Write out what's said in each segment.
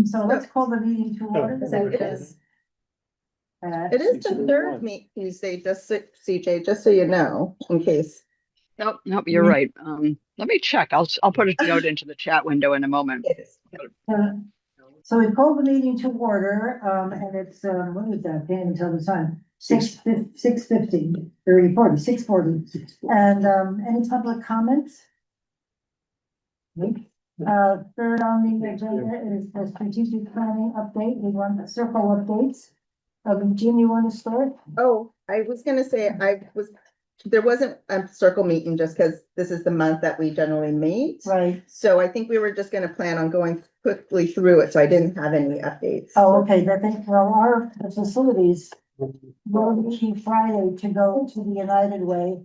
So let's call the meeting to order. So it is. Uh, It is the third meet Tuesday, just so, CJ, just so you know, in case. Nope, you're right. Let me check. I'll put a note into the chat window in a moment. It is. So we called the meeting to order, and it's, what is that? Can't even tell the time. 6:50, 6:40. And, any public comments? Third on the agenda is the strategic planning update. We want the circle updates. Jim, you want to start? Oh, I was gonna say, there wasn't a circle meeting just because this is the month that we generally meet. Right. So I think we were just gonna plan on going quickly through it, so I didn't have any updates. Oh, okay, I think, well, our facilities will be Friday to go to the United Way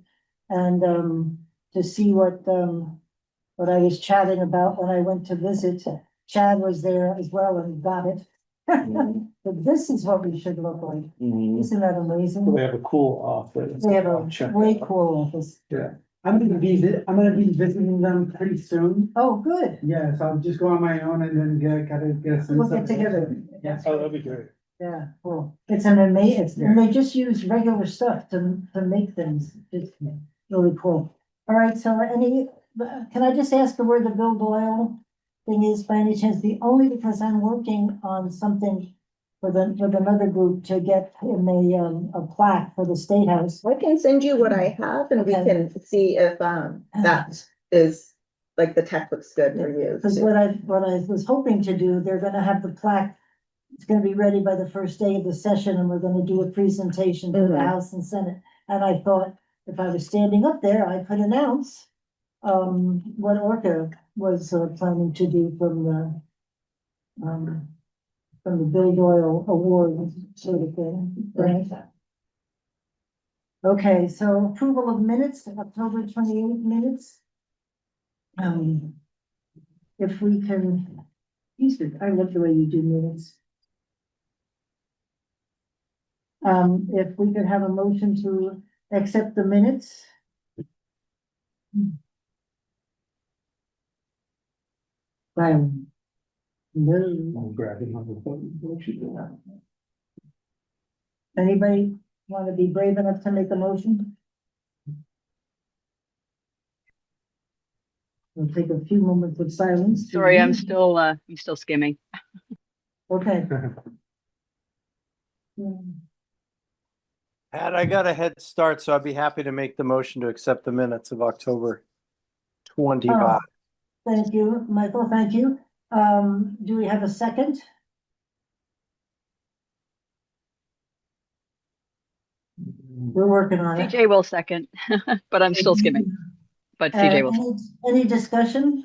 and, to see what I was chatting about when I went to visit. Chad was there as well and got it. But this is what we should look like. Isn't that amazing? They have a cool office. They have I'll a check way that out. cool office. Yeah. I'm gonna be visiting them pretty soon. Oh, good. Yeah, so I'll just go on my own and then get some. We'll get together. Yeah. Oh, that'd be great. Yeah, cool. It's an amazing, and they just use regular stuff to make things. It's really cool. All right, so can I just ask where the Bill Doyle thing is by any chance? Only because I'm working on something with another group to get him a plaque for the State House. I can send you what I have and we Okay. can see if, that is, like, the tech looks good for you. Because what I was hoping to do, they're gonna have the plaque. It's gonna be ready by the first day of the session and we're gonna do a presentation to the Mhm. House and Senate. And I thought if I was standing up there, I could announce what ORCA was planning to do from the Bill Doyle Award sort of thing. Right? Okay, so approval of minutes, October 28th minutes. If we can, I love the way you do minutes. If we could have a motion to accept the minutes. Brian. No. I'm grabbing on the phone. What you doing? Anybody want to be brave enough to make a motion? We'll take a few moments of silence. Sorry, I'm still skimming. Okay. Pat, I got a head start, so I'd be happy to make the motion to accept the minutes of October 25. Thank you, Michael, thank you. Do we have a second? We're working on it. CJ will second, but I'm still skimming. But CJ will. Any discussion?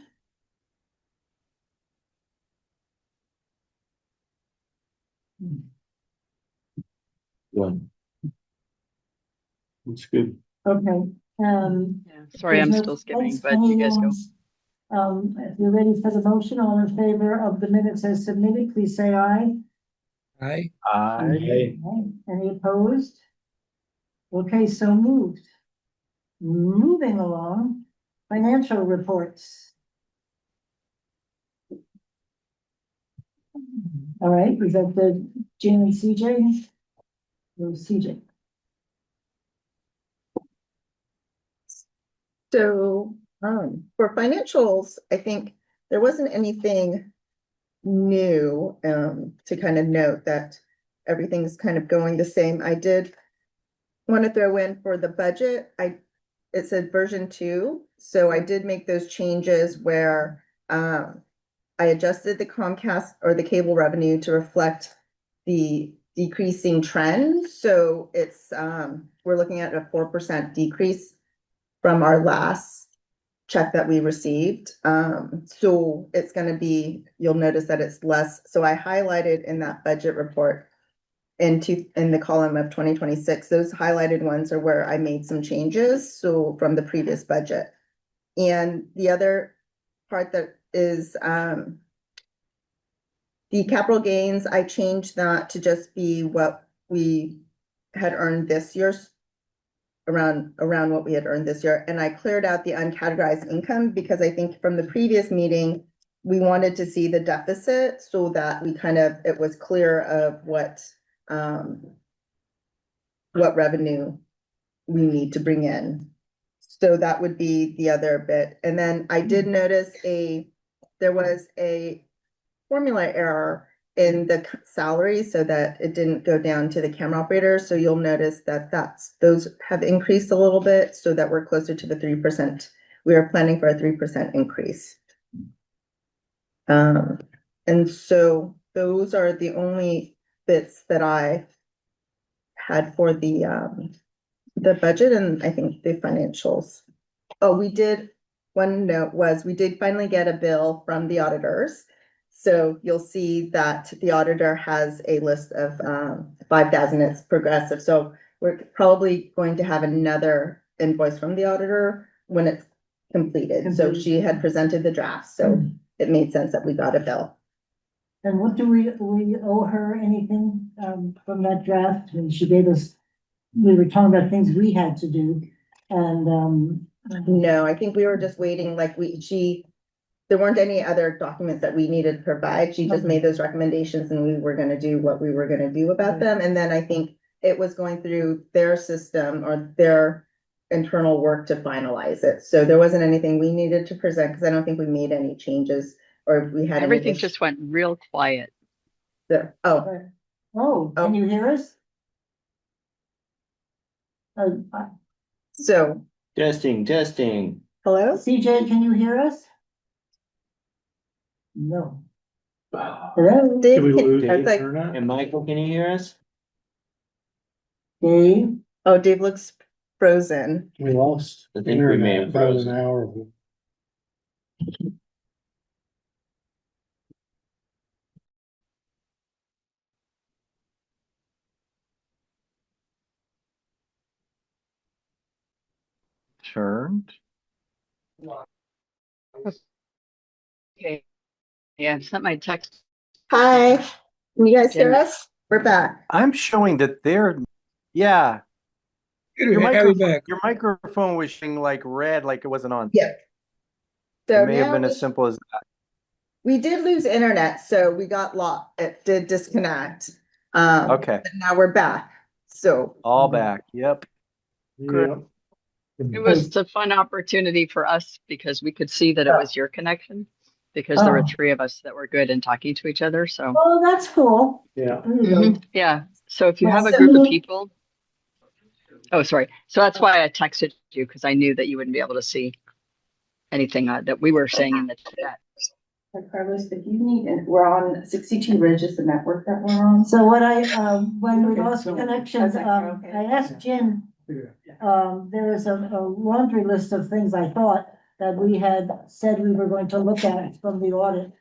One. It's good. Okay, Yeah, sorry, I'm there's no- still skimming, thanks, but you guys go. If you're ready for the motion, all in favor of the minutes as submitted, please say aye. Aye. Aye. Any opposed? Okay, so moved. Moving along, financial reports. All right, we got the Jim and CJ. No, CJ. So, for financials, I think there wasn't anything new, to kind of note that everything's kind of going the same. I did want to throw in for the budget, it said version 2, so I did make those changes where, I adjusted the Comcast or the cable revenue to reflect the decreasing trend. So it's, we're looking at a 4% decrease from our last check that we received. So it's gonna be, you'll notice that it's less. So I highlighted in that budget report in the column of 2026, those highlighted ones are where I made some changes. So from the previous budget. And the other part that is, the capital gains, I changed that to just be what we had earned this year, around what we had earned this year. And I cleared out the uncategorized income because I think from the previous meeting, we wanted to see the deficit so that we it was clear of what revenue we need to bring in. So that would be the other bit. And then I did notice there was a formula error in the salary so that it didn't go down to the camera operator. So you'll notice that those have increased a little bit so that we're closer to the 3%. We are planning for a 3% increase. And so those are the only bits that I had for the budget and I think the financials. Oh, one note was we did finally get a bill from the auditors. So you'll see that the auditor has a list of 5,000, it's progressive. So we're probably going to have another invoice from the auditor when it's completed. So she had presented the draft, so it made sense that we got a bill. And what do we owe her anything, from that draft? And she gave us, we were talking about things we had to do and, No, I think we were just waiting, there weren't any other documents that we needed to provide. She just made those recommendations and we were gonna do what we were gonna do about them. And then I think it was going through their system or their internal work to finalize it. So there wasn't anything we needed to present because I don't think we made any changes or we had Everything just went real quiet. oh, can you hear us? So, Testing. hello? CJ, can you hear us? No. Hello, Dave, Did we lose I was like, internet? And Michael, can you hear us? Dave? oh, Dave looks frozen. We lost I think we may have internet about an frozen. hour ago. Turned. Okay. Yeah, I sent my text. Hi, can you guys hear Jen. us? We're back. I'm showing that yeah, Good your to have you microphone, back. your microphone was showing like red, like it wasn't on. Yeah. It So may have now been as simple as that. we did lose internet, so we got locked. It did disconnect. Okay, But now we're back. So all back. Yep. Yeah. It was a fun opportunity for us because we could see that it was your connection because there were Oh. three of us that were good in talking to each other. So Oh, that's cool. Yeah. There you go. yeah. So if you Well, have a send group of me- people. Oh, sorry. So that's why I texted you because I knew that you wouldn't be able to see anything that we were saying in the chat. Carlos, if you need, and we're on 62 Ridge is the network that we're on. So when we Okay, lost so- connections, Okay, okay. I asked Jen, there is a laundry list of things I thought that we had said we were going to look at from the audit.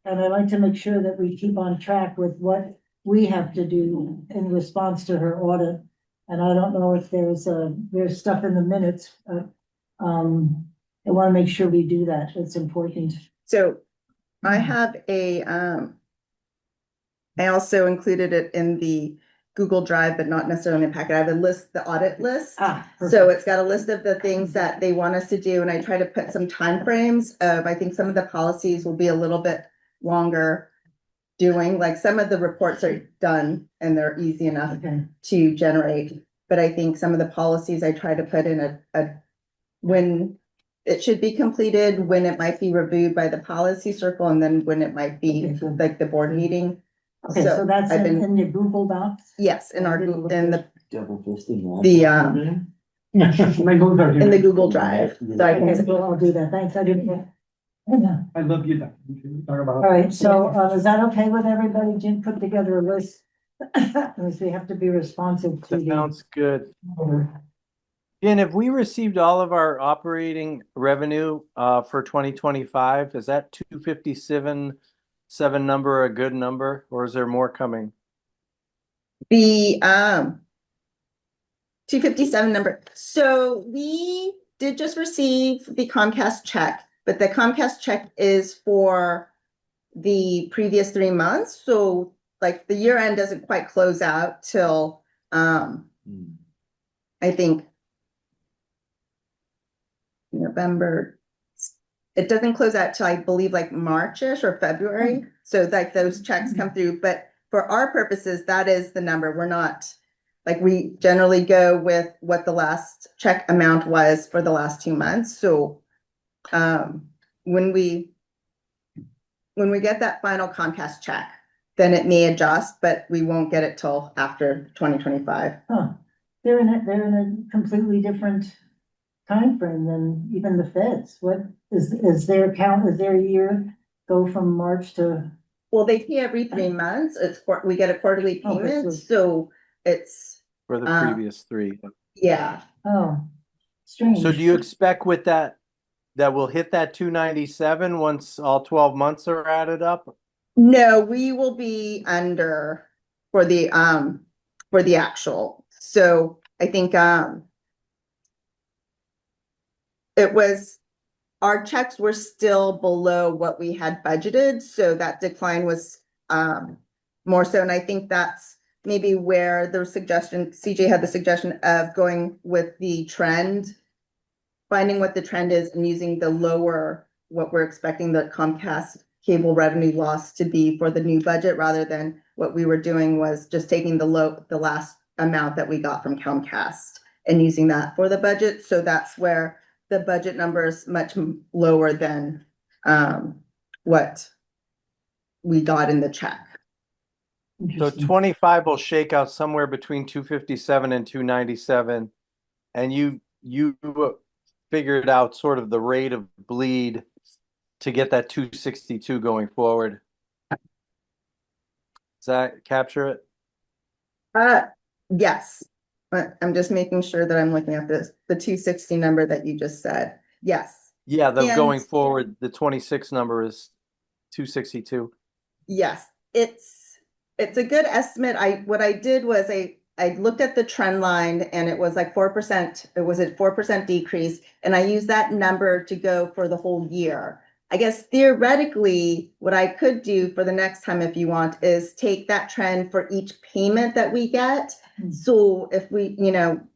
And I'd like to make sure that we keep on track with what we have to do in response to her audit. And I don't know if there's stuff in the minutes, but, I want to make sure we do that. It's important. So I have I also included it in the Google Drive, but not necessarily in the packet. I have a list, the audit list. So it's got a list of the things that they want us to do, and I try to put some timeframes of, I think some of the policies will be a little bit longer doing, like some of the reports are done and they're easy enough Okay. to generate. But I think some of the policies I try to put in a when it should be completed, when it might be reviewed by the policy circle, and then when it might be Okay, good. like the board meeting. Okay, so that's I've been- in the Google Docs? Yes, in our, in the, Double fisting. in the Google Drive. So I Okay, can, so I'll do that. Thanks. I didn't. Yeah. I love you. Talk about. All right, so is that okay with everybody? Jim put together a list. Because we have to be responsive to the. Sounds good. Jen, have we received all of our operating revenue for 2025? Is that 257 number a good number, or is there more coming? the 257 number. So we did just receive the Comcast check, but the Comcast check is for the previous 3 months. So like the year end doesn't quite close out till I think November, it doesn't close out till I believe like March-ish or February. So like those checks come through, but for our purposes, that is the number. We're not, like, we generally go with what the last check amount was for the last 2 months. So when we get that final Comcast check, then it may adjust, but we won't get it till after 2025. Huh, they're in a completely different time frame than even the feds. What is their year go from March to? Well, they pay every 3 months. We get a quarterly Oh, payment, so it's, For the previous 3. yeah. Oh, strange. So do you expect with that we'll hit that 297 once all 12 months are added up? No, we will be under for the actual. So I think it was, our checks were still below what we had budgeted, so that decline was more so. And I think that's maybe where the suggestion, CJ had the suggestion of going with the trend, finding what the trend is and using the lower, what we're expecting the Comcast cable revenue loss to be for the new budget, rather than what we were doing was just taking the last amount that we got from Comcast and using that for the budget. So that's where the budget number is much lower than what we got in the check. So 25 will shake out somewhere between 257 and 297. And you figured out sort of the rate of bleed to get that 262 going forward. Does that capture it? Yes, but I'm just making sure that I'm looking at the 260 number that you just said. Yes. Yeah, And- going forward, the 26 number is 262. Yes, it's a good estimate. What I did was I looked at the trend line and it was like 4%. It was a 4% decrease, and I used that number to go for the whole year. I guess theoretically, what I could do for the next time, if you want, is take that trend for each payment that we get. So if we,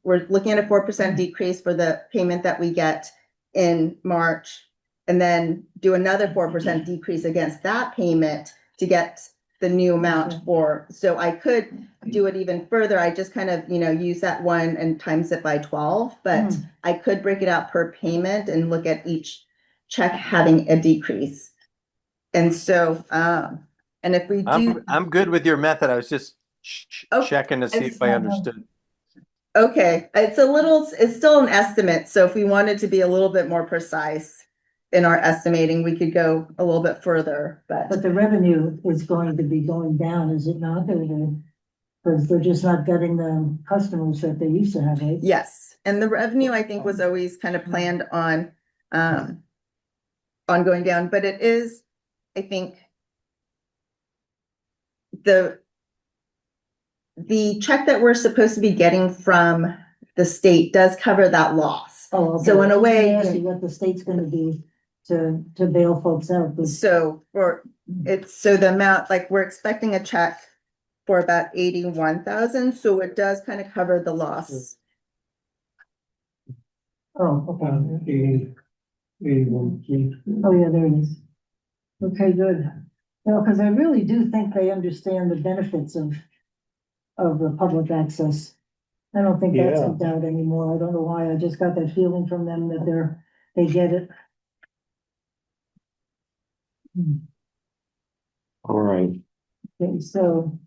we're looking at a 4% decrease for the payment that we get in March, and then do another 4% decrease against that payment to get the new amount for, so I could do it even further. I just kind of, use that one and times it by 12, but I could break it out per payment and look at each check having a decrease. And so, and if we do, I'm good with your method. I was just Oh, checking to see if I understood. okay, it's still an estimate. So if we wanted to be a little bit more precise in our estimating, we could go a little bit further, But the revenue is going to be going down, is it not? Because they're just not getting the customers that they used to have, right? yes. And the revenue, I think, was always kind of planned on going down, but it is, I think, the check that we're supposed to be getting from the state does cover that loss. Oh, okay. So in a way, I see what the state's gonna do to bail folks out. But so the amount, like, we're expecting a check for about 81,000, so it does kind of cover the loss. Oh, okay. 81. Oh, yeah, there it is. Okay, good. Well, because I really do think they understand the benefits of the public access. I don't think that's in doubt anymore. I don't know why. I just got that feeling from them that they get it. All right. Okay, so,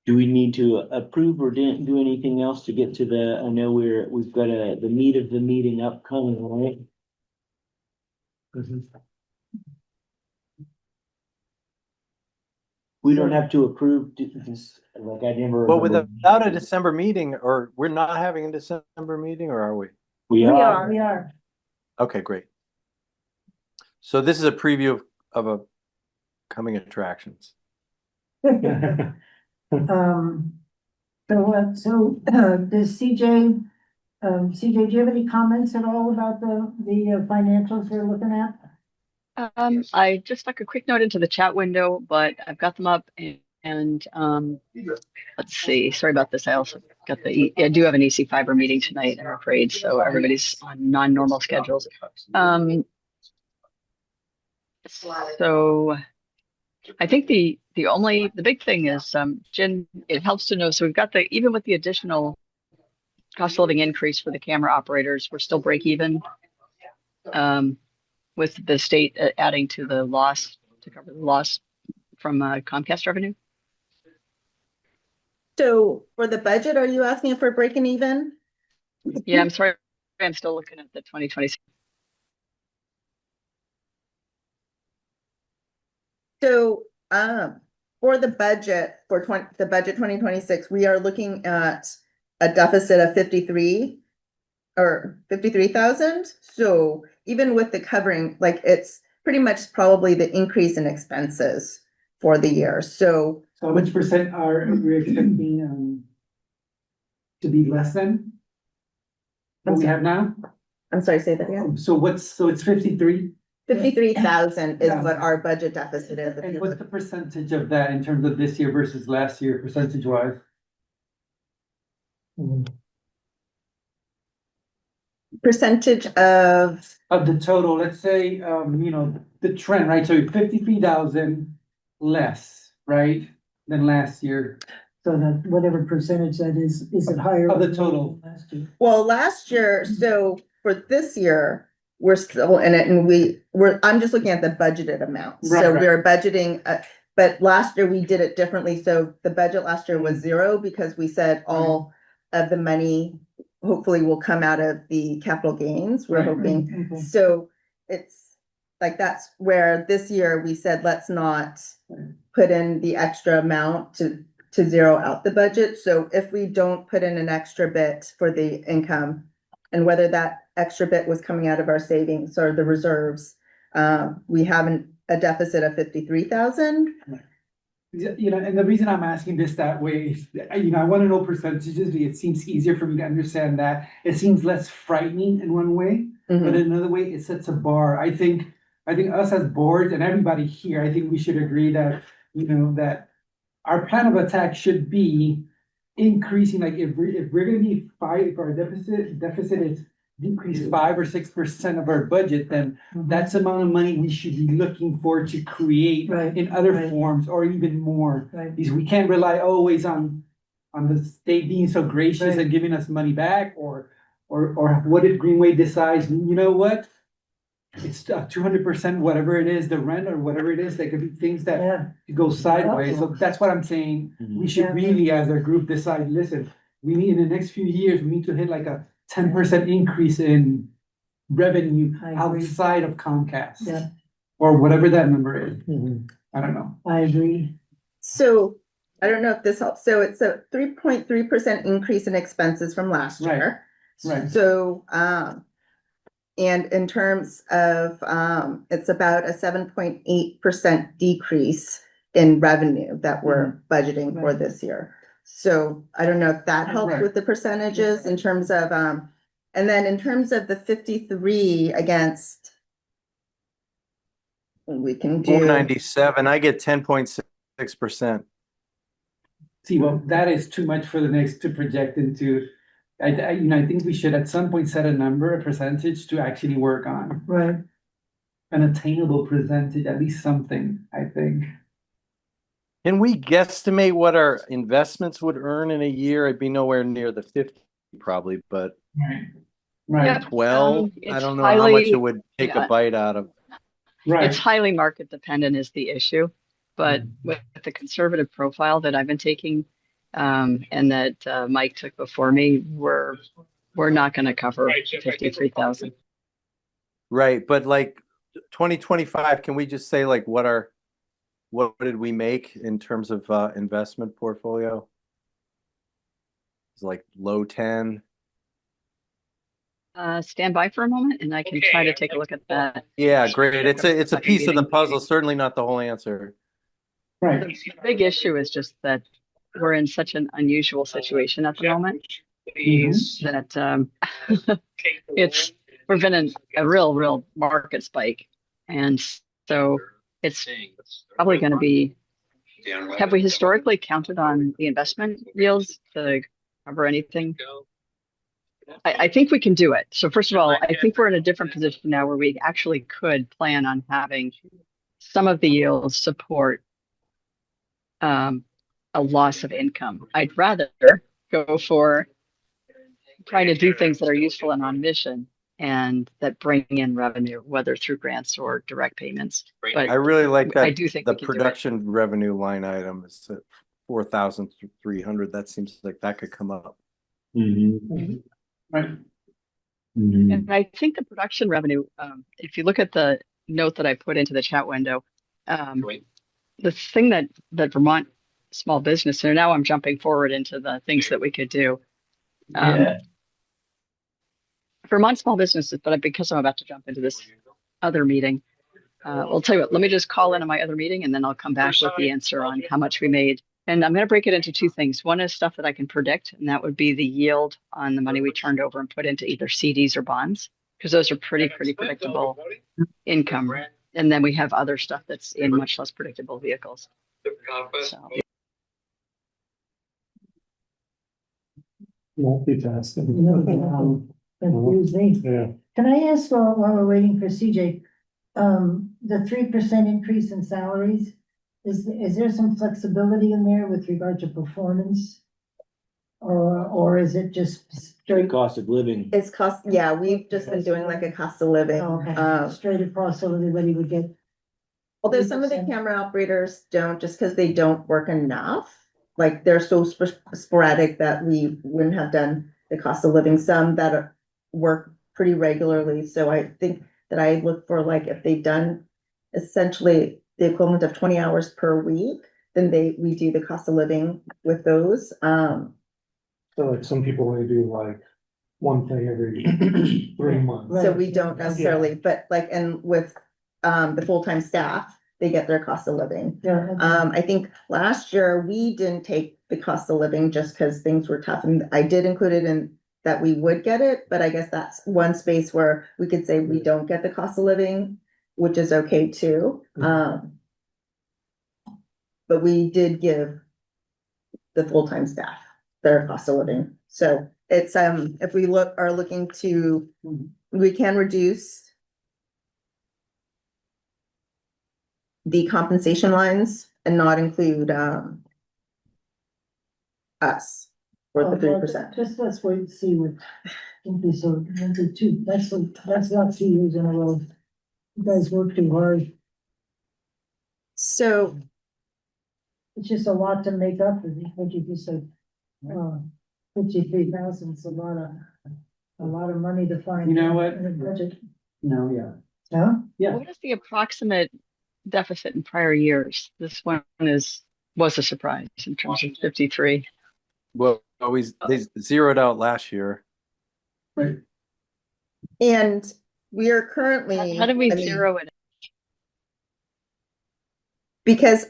Do we need to approve or didn't do anything else to get to I know we've got the meat of the meeting upcoming, right? We don't have to approve this, like I never. Well, remember. without a December meeting, or we're not having a December meeting, or are we? We are. we are. Okay, great. So this is a preview of a coming attractions. Does CJ, do you have any comments at all about the financials they're looking at? I just stuck a quick note into the chat window, but I've got them up and let's see. Sorry about this. I also got I do have an EC Fiber meeting tonight, I'm afraid. So everybody's on non-normal schedules. So I think the big thing is, Jen, it helps to know. So we've got even with the additional cost of living increase for the camera operators, we're still break even. With the state adding to the loss to cover the loss from Comcast revenue. So for the budget, are you asking if we're breaking even? Yeah, I'm sorry. I'm still looking at the 2026. So, for the budget for the budget 2026, we are looking at a deficit of 53,000. So even with the covering, like it's pretty much probably the increase in expenses for the year. So So how much percent are we expecting, to be less than what we have now? I'm sorry, say that again. So it's 53? 53,000 is what our budget deficit is. And what's the percentage of that in terms of this year versus last year, percentage wise? Percentage of, Of the total, let's say, the trend, right? So 53,000 less, right, than last year. So that whatever percentage that is it higher? Of the or lower total. than last year? well, last year, so for this year, we're still in it and I'm just looking at the budgeted amount. Right, So right. we're budgeting, but last year we did it differently. So the budget last year was 0 because we said all of the money hopefully will come out of the capital gains. We're Right. hoping. Okay. So it's like, that's where this year we said, let's not put in the extra amount to zero out the budget. So if we don't put in an extra bit for the income, and whether that extra bit was coming out of our savings or the reserves, we have a deficit of 53,000. And the reason I'm asking this that way is, I want to know percentages. It seems easier for me to understand that. It seems less frightening in one way, but in another way, it sets a bar. I think us as boards and everybody here, I think we should agree that, that our plan of attack should be increasing, like if we're gonna be if our deficit is decrease 5 or 6% of our budget, then that's the amount of money we should be looking for to create Right, in other right. forms or even more. Right. Because we can't rely always on the state being so gracious Right. and giving us money back, or what if Greenway decides, you know what? It's 200%, whatever it is, the rent or whatever it is, there could be things that Yeah, go sideways. So that's what I'm saying. We should Yeah. really, as a group, decide, listen, we need, in the next few years, we need to hit like a 10% increase in revenue I agree. outside of Comcast. Yeah. Or whatever that number is. I don't know. I agree. So I don't know if this helps. So it's a 3.3% increase in expenses from last Right, year. right. So, and in terms of, it's about a 7.8% decrease in revenue that we're budgeting for Right. this year. So I don't know if that helps Right. with the percentages in terms of, and then in terms of the 53 against, we can do. 497, I get 10.6%. See, well, that is too much for the next to project into. I think we should at some point set a number, a percentage to actually work on. Right. An attainable percentage, at least something, I think. Can we guesstimate what our investments would earn in a year? I'd be nowhere near the 50 probably, but Right. Right. Yeah. 12, I It's don't know how much it highly- would take yeah. a bite out of. Right. It's highly market dependent is the issue, but with the conservative profile that I've been taking, and that Mike took before me, we're not going to cover 53,000. Right, but like 2025, can we just say like what did we make in terms of investment portfolio? It's like low 10. Stand by for a moment, and I can try to take a look at that. Yeah, great. It's a Second piece of the meeting. puzzle, certainly not the whole answer. Right. The big issue is just that we're in such an unusual situation at the moment that we've been in a real market spike, and so it's probably going to be. Have we historically counted on the investment yields to cover anything? I think we can do it. So first of all, I think we're in a different position now where we actually could plan on having some of the yields support a loss of income. I'd rather go for trying to do things that are useful and on mission and that bring in revenue, whether through grants or direct payments. But I really like I that, do think the we can do it. production revenue line item is at 4,300. That seems like that could come up. Mhm. Right. Mhm. And I think the production revenue, if you look at the note that I put into the chat window, the thing that Vermont small business, and now I'm jumping forward into the things that we could do. Vermont small businesses, but because I'm about to jump into this other meeting, I'll tell you what, let me just call in on my other meeting and then I'll come back with the answer on how much we made. And I'm going to break it into two things. One is stuff that I can predict, and that would be the yield on the money we turned over and put into either CDs or bonds, because those are pretty predictable income. And then we have other stuff that's in much less predictable vehicles. So. Multitasking. Confuse me. Yeah. Can I ask while we're waiting for CJ, the 3% increase in salaries, is there some flexibility in there with regard to performance? Or is it just The straight? cost of living. It's cost, yeah, we've just been doing like a cost of living. Okay, straight across, so everybody would get. Although some of the 3%. camera operators don't, just because they don't work enough. Like they're so sporadic that we wouldn't have done the cost of living. Some that work pretty regularly. So I think that I look for like if they've done essentially the equivalent of 20 hours per week, then we do the cost of living with those. So like some people only do like one thing every 3 months. So Right. we don't necessarily, but like, and with the full-time staff, they get their cost of living. Yeah, okay. I think last year we didn't take the cost of living just because things were tough, and I did include it in that we would get it, but I guess that's one space where we could say we don't get the cost of living, which is okay too. But we did give the full-time staff their cost of living. So it's if we are looking to, we can reduce the compensation lines and not include us for the 3%. Just let's wait and see what, don't be so, that's not 2 years in a row. You guys work too hard. So It's just a lot to make up, and what you just said. 53,000 is a lot of money to find. You know what? In a budget. No, yeah. Huh? Yeah. What is the approximate deficit in prior years? This one was a surprise in terms of 53. Well, they zeroed out last year. Right. and we are currently. How did we I mean, zero it? because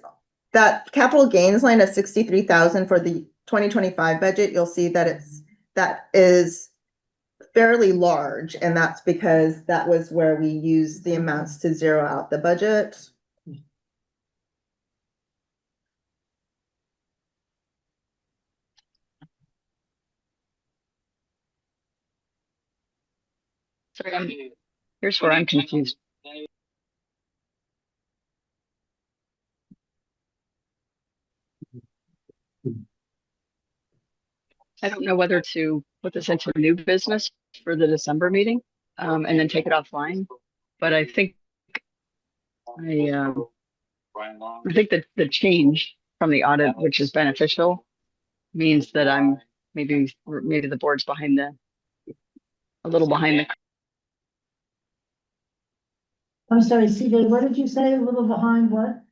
that capital gains line of 63,000 for the 2025 budget, you'll see that that is fairly large, and that's because that was where we used the amounts to zero out the budget. Sorry, here's where I'm confused. I don't know whether to put this into new business for the December meeting, and then take it offline. But I think I think that the change from the audit, which is beneficial, means that I'm maybe the board's a little behind the. I'm sorry, CJ, what did you say? A little behind what?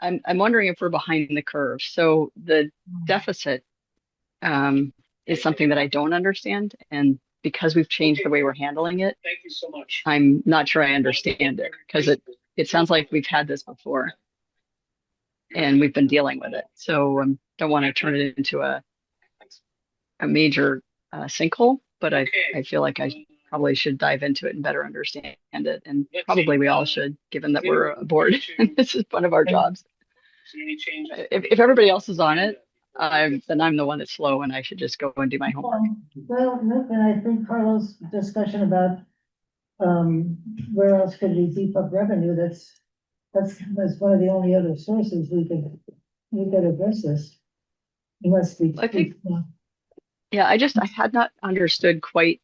I'm wondering if we're behind the curve. So the deficit is something that I don't understand, and because we've changed the way we're handling it, I'm not sure I understand it, because it sounds like we've had this before and we've been dealing with it. So don't want to turn it into a major sinkhole, but I feel like I probably should dive into it and better understand it, and probably we all should, given that we're a board and this is one of our jobs. If everybody else is on it, then I'm the one that's slow and I should just go and do my homework. Well, look, and I think Carlos' discussion about Where else could we beef up revenue? That's one of the only other sources we could address this. Unless we. I think- Yeah, I had not understood quite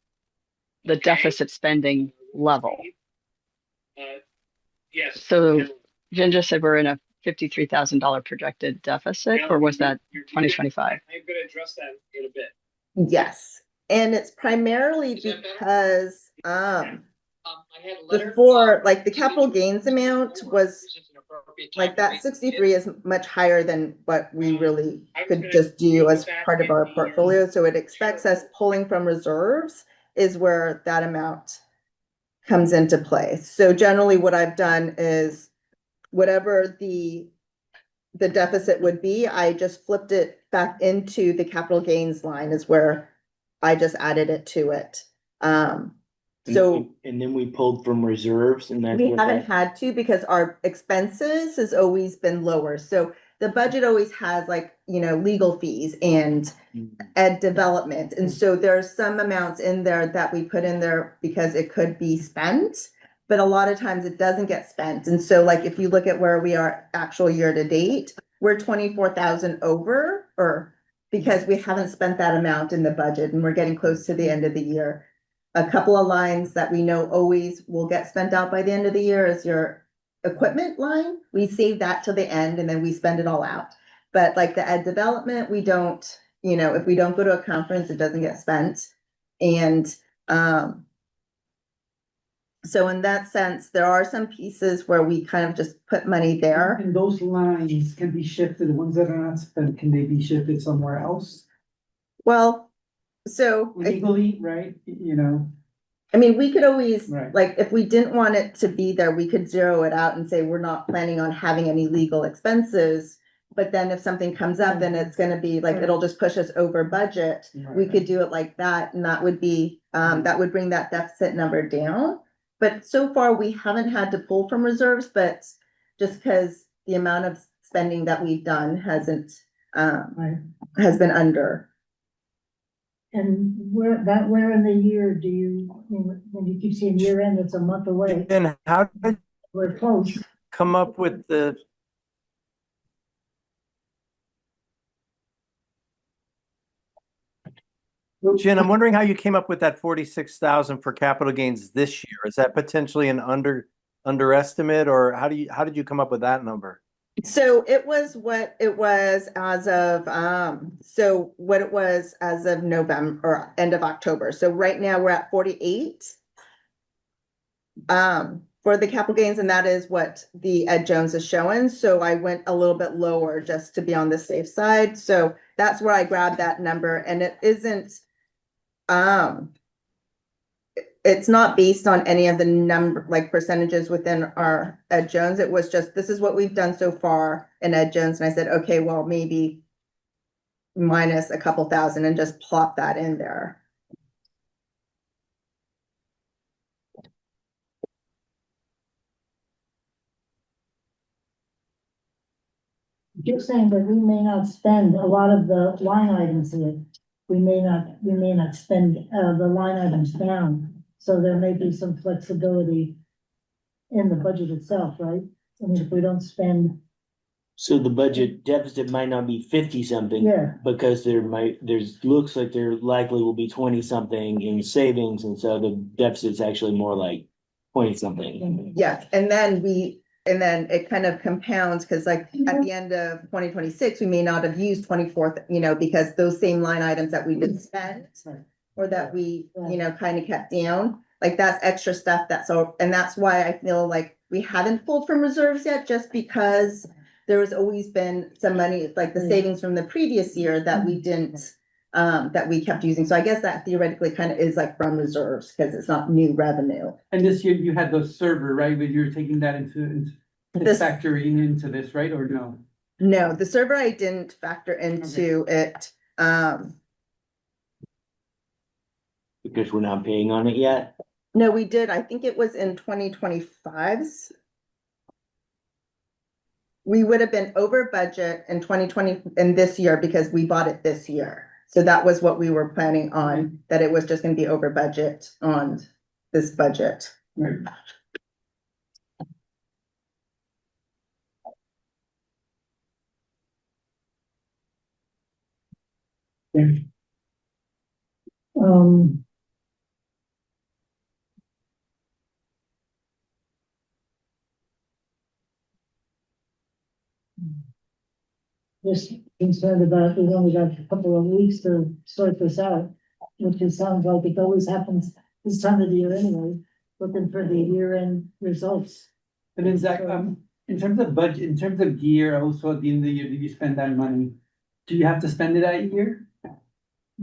the deficit spending level. So Jen just said we're in a $53,000 projected deficit, or was that 2025? I'm gonna address that in a bit. Yes, and it's primarily because, I had a letter, before, like, the capital gains amount was, like, that 63 is much higher than what we really could just do as part of our portfolio, so it expects us pulling from reserves is where that amount comes into play. So generally what I've done is whatever the deficit would be, I just flipped it back into the capital gains line is where I just added it to it. So And then we pulled from reserves and that's we what haven't that, had to because our expenses has always been lower. So the budget always has, like, legal fees and ed development. And so there's some amounts in there that we put in there because it could be spent, but a lot of times it doesn't get spent. And so, like, if you look at where we are actual year to date, we're 24,000 over, or because we haven't spent that amount in the budget and we're getting close to the end of the year. A couple of lines that we know always will get spent out by the end of the year is your equipment line. We save that till the end and then we spend it all out. But like the ed development, we don't, if we don't go to a conference, it doesn't get spent. And so in that sense, there are some pieces where we kind of just put money there. And those lines can be shifted, the ones that are not spent, can they be shifted somewhere else? Well, so Legally, right, I mean, we could always, Right. like, if we didn't want it to be there, we could zero it out and say, we're not planning on having any legal expenses. But then if something comes up, then it's gonna be like, it'll just push us over budget. We could do it like that, and that would be, that would bring that deficit number down. But so far, we haven't had to pull from reserves, but just because the amount of spending that we've done hasn't, has been under. And where in the year do you, when you keep saying year end, it's a month away, And how did we're close. you come up with the? Jen, I'm wondering how you came up with that 46,000 for capital gains this year. Is that potentially an underestimate, or how did you come up with that number? So it was what it was as of, what it was as of November or end of October. So right now we're at 48. For the capital gains, and that is what the Ed Jones is showing. So I went a little bit lower just to be on the safe side. So that's where I grabbed that number, and it isn't, it's not based on any of the number, like, percentages within our Ed Jones. It was just, this is what we've done so far in Ed Jones. And I said, okay, well, maybe minus a couple thousand and just plop that in there. You're saying that we may not spend a lot of the line items here. We may not spend, the line items down, so there may be some flexibility in the budget itself, right? I mean, if we don't spend, so the budget deficit might not be 50 something. yeah, Because looks like there likely will be 20 something in savings, and so the deficit's actually more like 20 something. Yeah, and then it kind of compounds, because like at the end of 2026, we may not have used 24th, because those same line items that we didn't spend or that we, kind of kept down, like that's extra stuff and that's why I feel like we haven't pulled from reserves yet, just because there has always been some money, like the savings from the previous year that we didn't, that we kept using. So I guess that theoretically kind of is like from reserves because it's not new revenue. And this year you had the server, right, but you're taking that into factoring into this, right, or no? No, the server I didn't factor into it. Because we're not paying on it yet. No, we did. I think it was in 2025's. We would have been over budget in 2020 in this year because we bought it this year. So that was what we were planning on, that it was just gonna be over budget on this budget. Right. Okay. Um. Just concerned about, we've only got a couple of weeks to sort this out, which it sounds like it always happens this time of the year anyway, looking for the year-end results. And then Zach, in terms of budget, in terms of gear, also at the end of the year, did you spend that money? Do you have to spend it that year?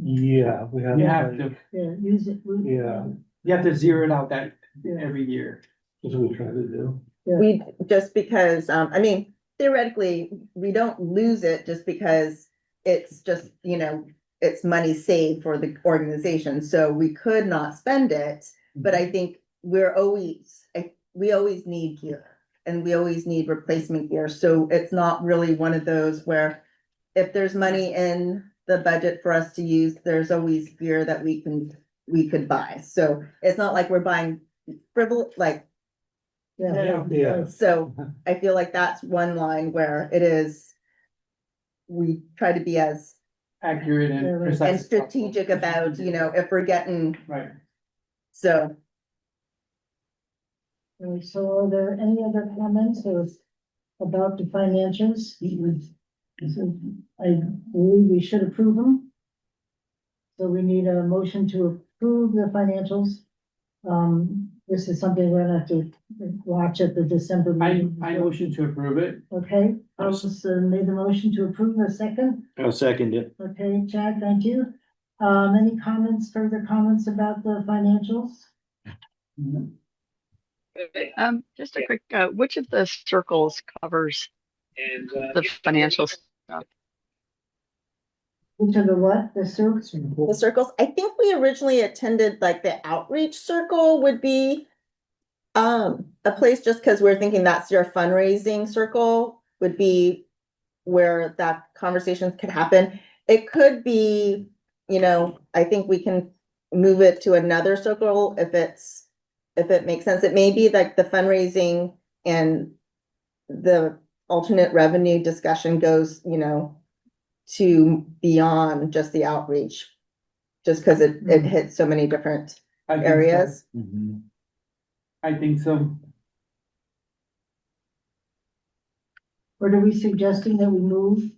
Yeah, we have. You have like, to, Yeah, use it. Yeah. you have to zero it out that Yeah. every year. That's what we try to do. We, just because, I mean, theoretically, we don't lose it just because it's just, it's money saved for the organization, so we could not spend it. But I think we always need gear and we always need replacement gear, so it's not really one of those where if there's money in the budget for us to use, there's always gear that we could buy. So it's not like we're buying frivolous, like, Yeah. so I feel like that's one line where it is, we try to be as Accurate and precise. and strategic about, if we're getting, Right. so. So are there any other comments or about the financials? I believe we should approve them. So we need a motion to approve the financials. This is something we're gonna have to watch at the December meeting. I motion to approve it. Okay, Carlos made the motion to approve a second. I'll second it. Okay, Chad, thank you. Any comments, further comments about the financials? Just a quick, which of the circles covers the financial stuff? Which of the what, the search? The circles, I think we originally attended like the outreach circle would be a place, just because we're thinking that's your fundraising circle would be where that conversation could happen. It could be, I think we can move it to another circle if it makes sense. It may be like the fundraising and the alternate revenue discussion goes, to beyond just the outreach, just because it hits so many different I think so. areas. I think so. Or are we suggesting that we move?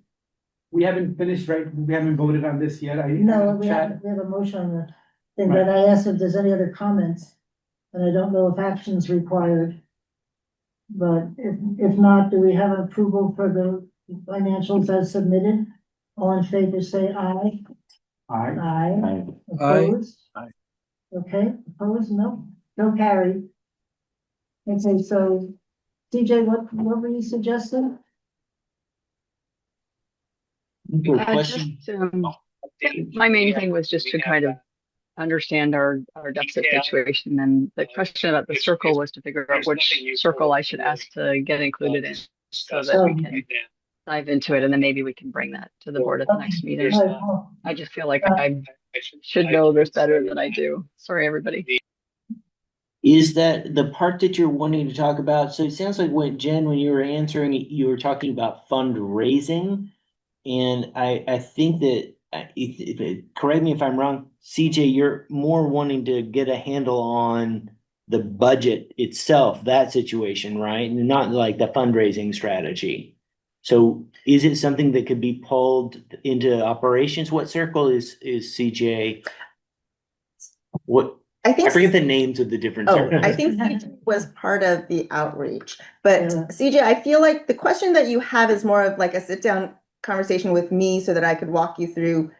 We haven't finished, right? We haven't voted on this yet. No, we Chad, have a motion on the thing, but I asked if there's any other comments. And I don't know if action's required. But if not, do we have approval for the financials as submitted? All in favor, say aye. Aye. Aye. Opposed? Aye. Okay, opposed, no, no carry. Okay, so DJ, what were you suggesting? Question? My main thing was just to kind of understand our deficit situation, and the question about the circle was to figure out which circle I should ask to get included in, so that we can dive into it, and then maybe we can bring that to the board at the next meeting. I just feel like I should know this better than I do. Sorry, everybody. Is that the part that you're wanting to talk about? So it sounds like when you were answering it, you were talking about fundraising. And I think that, correct me if I'm wrong, CJ, you're more wanting to get a handle on the budget itself, that situation, right? And not like the fundraising strategy. So is it something that could be pulled into operations? What circle is CJ? What? I forget the names of the different circles. I think CJ was part of the outreach, but CJ, I feel like the question that you have is more of like a sit down conversation with me so that I could walk you through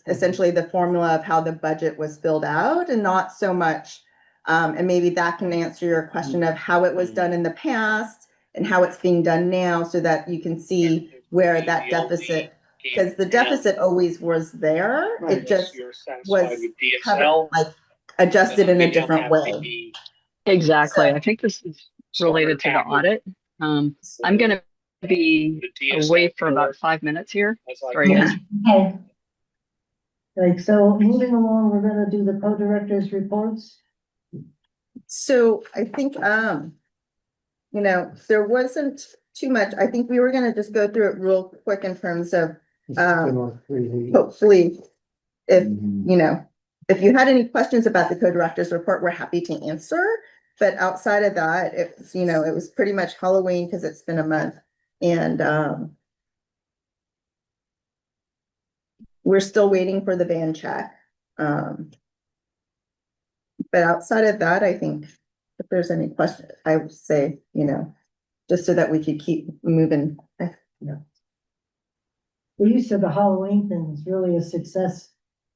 essentially the formula of how the budget was filled out, and not so much, and maybe that can answer your question of how it was done in the past and how it's being done now, so that you can see where that deficit, because the deficit always was there. Right. It just was covered, like adjusted in a different way. Exactly. I think this is related to the audit. I'm going to be away for about 5 minutes here. Sorry, guys. Okay. Right, so moving along, we're gonna do the co-directors reports. So I think, you know, there wasn't too much. I think we were gonna just go through it real quick in terms of, It's been like 3 weeks. hopefully, if, Mhm. you know, if you had any questions about the co-director's report, we're happy to answer. But outside of that, it's, you know, it was pretty much Halloween because it's been a month. And, we're still waiting for the van check. But outside of that, I think if there's any question, I would say, you know, just so that we could keep moving. Well, you said the Halloween thing was really a success.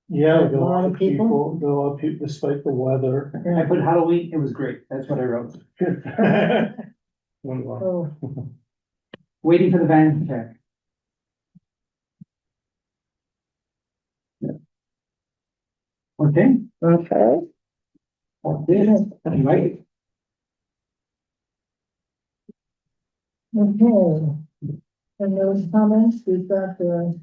Yeah, A lot of people? a lot of people, despite the weather. I put Halloween, it was great. That's what I wrote. Went well. Oh, Waiting for the van check. Okay, Okay. that's it. Right. okay. And those comments, we've got the,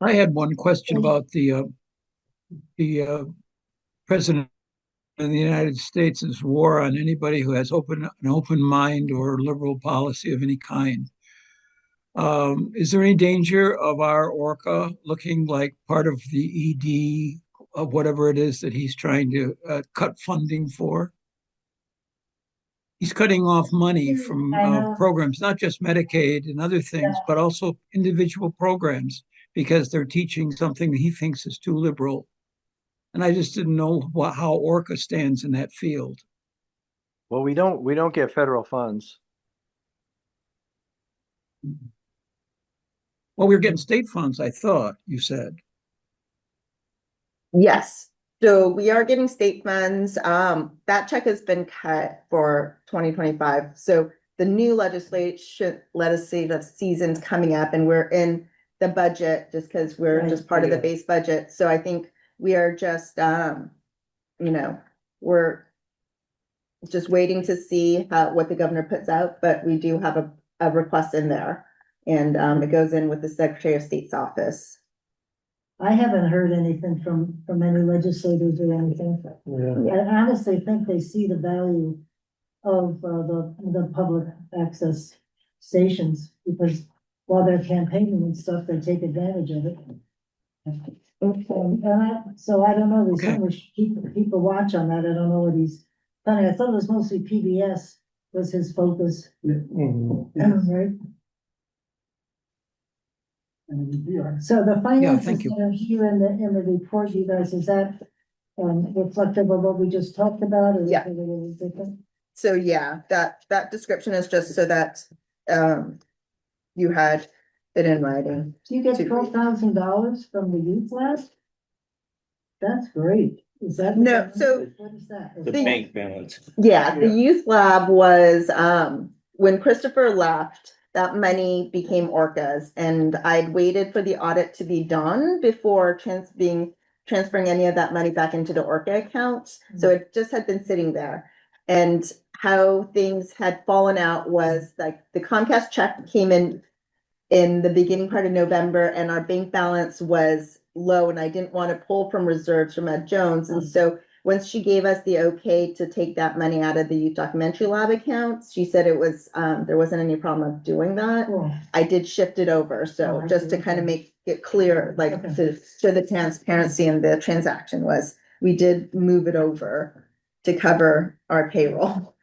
I had one question about the president of the United States' war on anybody who has an open mind or liberal policy of any kind. Is there any danger of our ORCA looking like part of the ED of whatever it is that he's trying to cut funding for? He's cutting off money from I know. programs, not just Medicaid and other things, but also individual programs because they're teaching something that he thinks is too liberal. And I just didn't know how ORCA stands in that field. Well, we don't get federal funds. Well, we were getting state funds, I thought you said. Yes, so we are getting state funds. That check has been cut for 2025. So the new legislation, legislative season's coming up and we're in the budget just because we're just part of the base budget. So I think we are just, you know, we're just waiting to see what the governor puts out, but we do have a request in there. And it goes in with the Secretary of State's office. I haven't heard anything from any legislators or anything. Yeah. I honestly think they see the value of the public access stations because while they're campaigning and stuff, they take advantage of it. So I don't know, we Okay. certainly should keep a watch on that. I don't know what he's planning. I thought it was mostly PBS was his focus, Mhm. right? And we are. So the finances thank you. that are here in the report, you guys, is that reflective of what we just talked about? Or is Yeah. it a little different? So yeah, that description is just so that you had it in writing. Do you get To- $12,000 from the youth lab? That's great. Is that? No, so- What is that? The bank balance. Yeah, the youth lab was when Christopher left, that money became ORCA's and I'd waited for the audit to be done before transferring any of that money back into the ORCA accounts. So it just had been sitting there. And how things had fallen out was like the Comcast check came in the beginning part of November and our bank balance was low and I didn't want to pull from reserves from Ed Jones. And so once she gave us the okay to take that money out of the youth documentary lab account, she said it was, there wasn't any problem of doing that. Cool. I did shift it over. So Oh, I just see. to kind of make it clear, like Okay. to show the transparency in the transaction was, we did move it over to cover our payroll.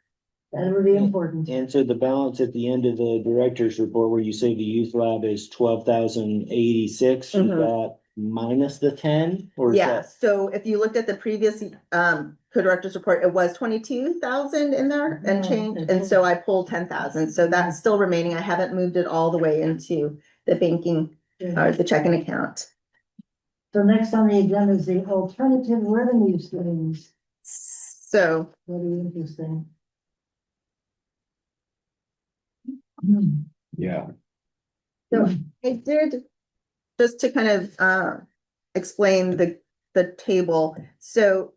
That would be important. And so the balance at the end of the director's report where you say the youth lab is 12,086, is Mhm. that minus the 10? Or is Yeah, that? so if you looked at the previous co-director's report, it was 22,000 in there and Oh, change, okay, and cool. so I pulled 10,000, so that's still remaining. I haven't moved it all the way into the banking or the checking account. So next on the agenda is the alternative revenue streams. So Very interesting. Yeah. So I did, just to kind of explain the table, so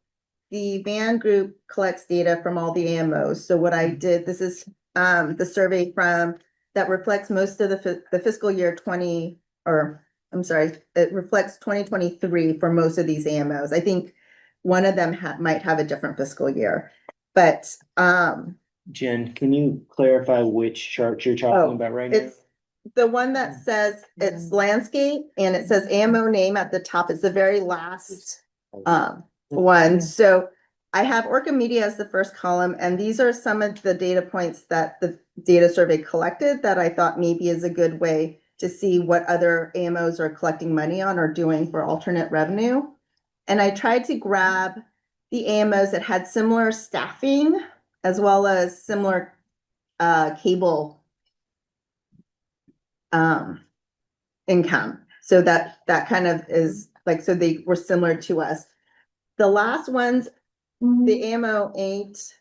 the van group collects data from all the AMOs. So what I did, this is the survey from that reflects most of the fiscal year 20 or I'm sorry, it reflects 2023 for most of these AMOs. I think one of them might have a different fiscal year, but, Jen, can you clarify which chart you're talking about right now? it's the one that says it's landscape and it says AMO name at the top. It's the very last one. So I have ORCA Media as the first column, and these are some of the data points that the data survey collected that I thought maybe is a good way to see what other AMOs are collecting money on or doing for alternate revenue. And I tried to grab the AMOs that had similar staffing as well as similar cable income. So that kind of is like, so they were similar to us. The last ones, the AMO 8,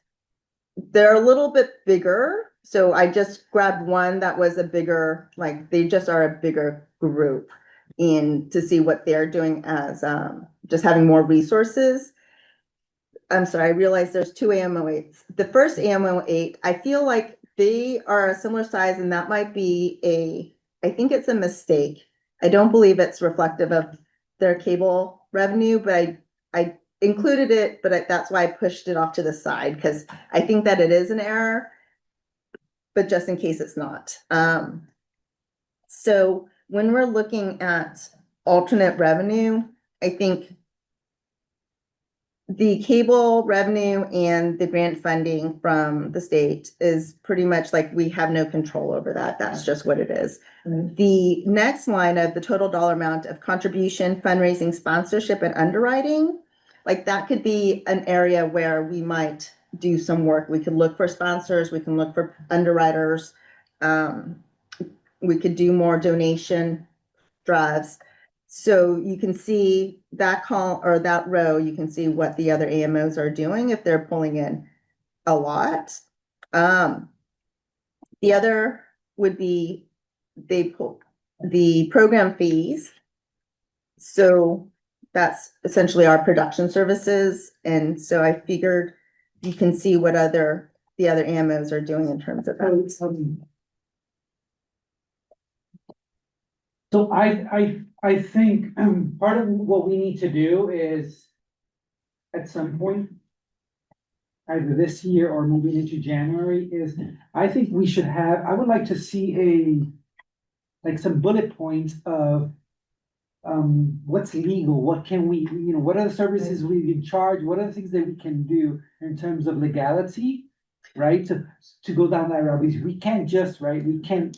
they're a little bit bigger. So I just grabbed one that was a bigger, like they just are a bigger group in to see what they're doing as just having more resources. I'm sorry, I realized there's two AMO 8s. The first AMO 8, I feel like they are a similar size and that might be I think it's a mistake. I don't believe it's reflective of their cable revenue, but I included it, but that's why I pushed it off to the side because I think that it is an error, but just in case it's not. So when we're looking at alternate revenue, I think the cable revenue and the grant funding from the state is pretty much like we have no control over that. That's just what it is. The next line of the total dollar amount of contribution, fundraising, sponsorship, and underwriting, like that could be an area where we might do some work. We could look for sponsors, we can look for underwriters, we could do more donation drives. So you can see that column or that row, you can see what the other AMOs are doing if they're pulling in a lot. The other would be they pull the program fees. So that's essentially our production services. And so I figured you can see what the other AMOs are doing in terms of that. So I think part of what we need to do is at some point, either this year or moving into January, is I think we should have, I would like to see like some bullet points of what's legal, what can we, what are the services we can charge, what are the things that we can do in terms of legality, right? To go down that route, because we can't just, right, we can't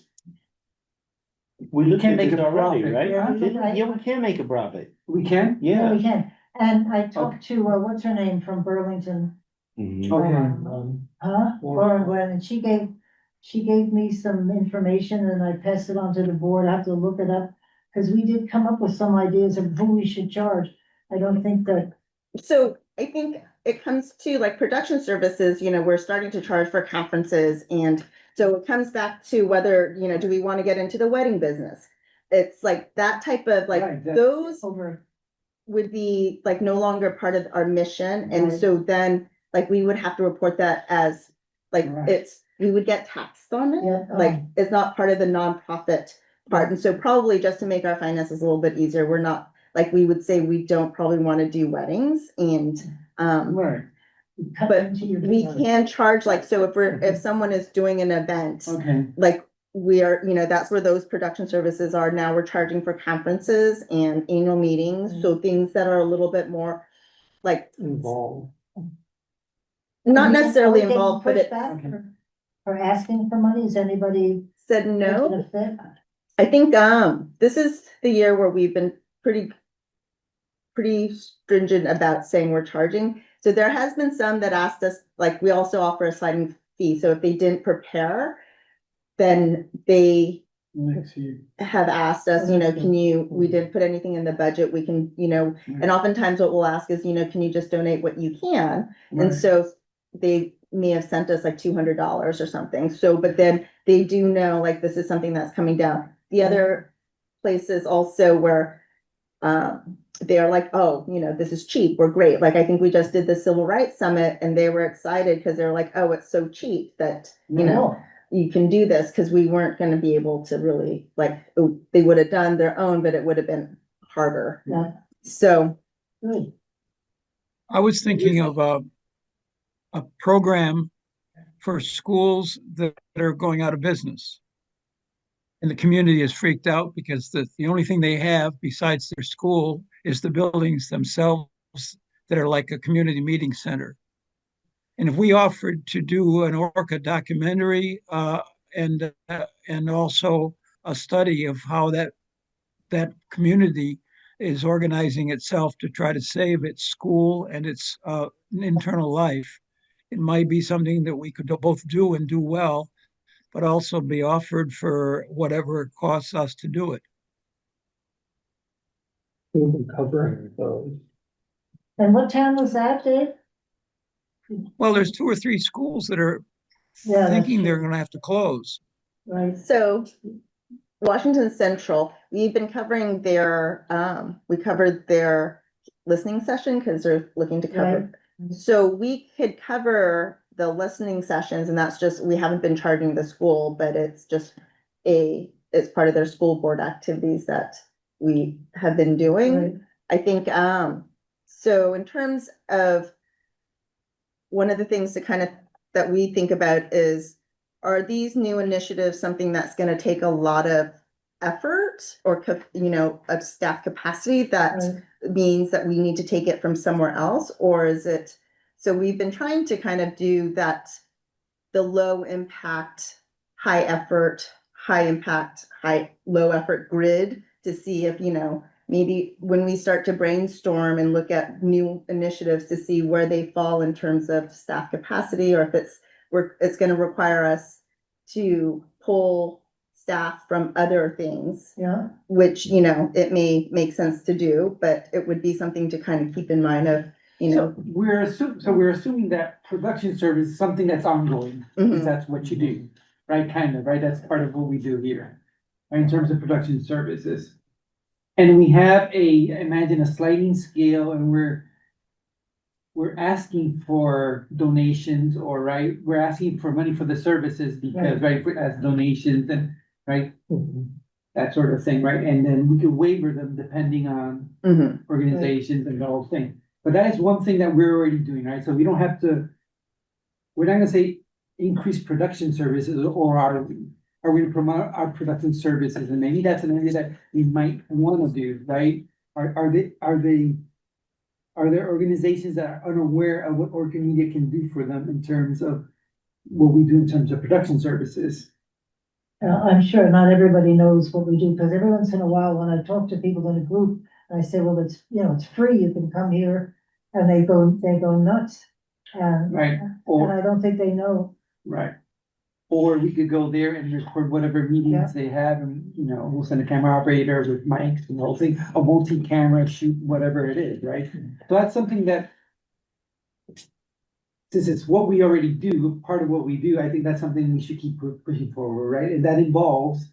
looked can't at make this a already, profit. right? Yeah. Yeah, we can make a profit. We can? Yeah, Yeah. we can. And I talked to, what's her name from Burlington? Mhm. Okay. Lauren Glenn, and she gave me some information and I passed it on to the board. I have to look it up. Cause we did come up with some ideas of who we should charge. I don't think that. So I think it comes to like production services, we're starting to charge for conferences. And so it comes back to whether, do we want to get into the wedding business? It's like that type of like Right, those Over. would be like no longer part of our mission. And Right. so then like we would have to report that as like Right. we would get taxed on it. Yeah, Like it's not part of the nonprofit part. And so probably just to make our finances a little bit easier, we're not like we would say we don't probably want to do weddings and Right, but we can charge like so if someone is doing an event okay. like we are, that's where those production services are. Now we're charging for conferences and annual meetings. So things that are a little bit more like Involved. not necessarily involved, but it's For asking for money, is anybody? said no. I think this is the year where we've been pretty stringent about saying we're charging. So there has been some that asked us, like we also offer a sliding fee. So if they didn't prepare, then they have asked us, we didn't put anything in the budget, we can, and oftentimes what we'll ask is, can you just donate what you can? And so they may have sent us like $200 or something. So, but then they do know like this is something that's coming down. The other places also where they are like, oh, this is cheap, we're great. Like I think we just did the Civil Rights Summit and they were excited because they're like, oh, it's so cheap that, you can do this, because we weren't gonna be able to really, like, they would have done their own, but it would have been harder. Yeah. So, Good. I was thinking of a program for schools that are going out of business. And the community is freaked out because the only thing they have besides their school is the buildings themselves that are like a community meeting center. And if we offered to do an ORCA documentary and also a study of how that community is organizing itself to try to save its school and its internal life, it might be something that we could both do and do well, but also be offered for whatever it costs us to do it. We've been covering those. And what town was that, Dave? Well, there's 2 or 3 schools that are Yeah, that's thinking they're true. going to have to close. Right. so Washington Central, we've been covering their, we covered their listening session because they're looking to cover. So we could cover the listening sessions, and that's just, we haven't been charging the school, but it's just it's part of their school board activities that we have been doing. Right. I think, so in terms of one of the things that we think about is, are these new initiatives something that's going to take a lot of effort or, a staff capacity that Right. means that we need to take it from somewhere else? Or is it, so we've been trying to kind of do that, the low impact, high effort, high impact, low effort grid to see if, maybe when we start to brainstorm and look at new initiatives to see where they fall in terms of staff capacity, or if it's going to require us to pull staff from other things. Yeah. Which, it may make sense to do, but it would be something to kind of keep in mind of, So we're assuming that production service is something that's ongoing, because that's what you do, right? Kind of, right? That's part of what we do here, right? In terms of production services. And we have imagine a sliding scale, and we're asking for donations, or right, we're asking for money for the services because, right, as donations and, right, that sort of thing, right? And then we could waiver them depending on organizations and the whole thing. But that is one thing that we're already doing, right? So we don't have to, we're not gonna say increase production services, or are we to promote our production services? And maybe that's an area that we might wanna do, right? Are there organizations that are unaware of what ORCA Media can do for them in terms of what we do in terms of production services? I'm sure not everybody knows what we do, because every once in a while, when I talk to people in a group, I say, well, it's free, you can come here, and they go nuts. Right. And I don't think they know. Right. Or we could go there and record whatever meetings they have, and, we'll send a camera operator with mics and the whole thing, a multi-camera shoot, whatever it is, right? So that's something that, since it's what we already do, part of what we do, I think that's something we should keep pushing forward, right? And that involves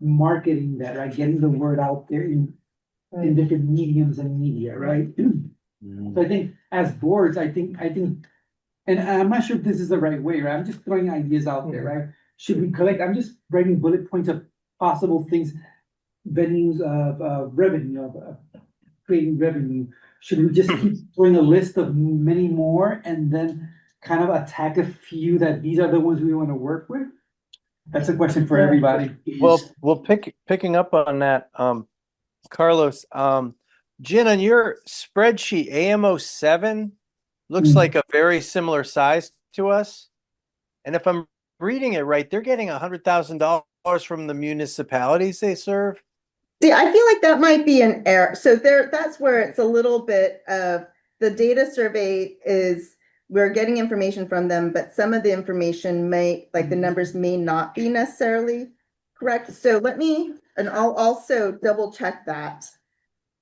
marketing that, right? Getting the word out there in different mediums and media, right? So I think as boards, I think, and I'm not sure if this is the right way, right? I'm just throwing ideas out there, right? Should we collect, I'm just writing bullet points of possible things, venues of revenue, of creating revenue. Should we just keep throwing a list of many more and then kind of attack a few that these are the ones we want to work with? That's a question for everybody. Well, picking up on that, Carlos, Jen, on your spreadsheet, AM07 looks like a very similar size to us. And if I'm reading it right, they're getting $100,000 from the municipalities they serve. See, I feel like that might be an error. So that's where it's a little bit of the data survey is, we're getting information from them, but some of the information the numbers may not be necessarily correct. So I'll also double check that.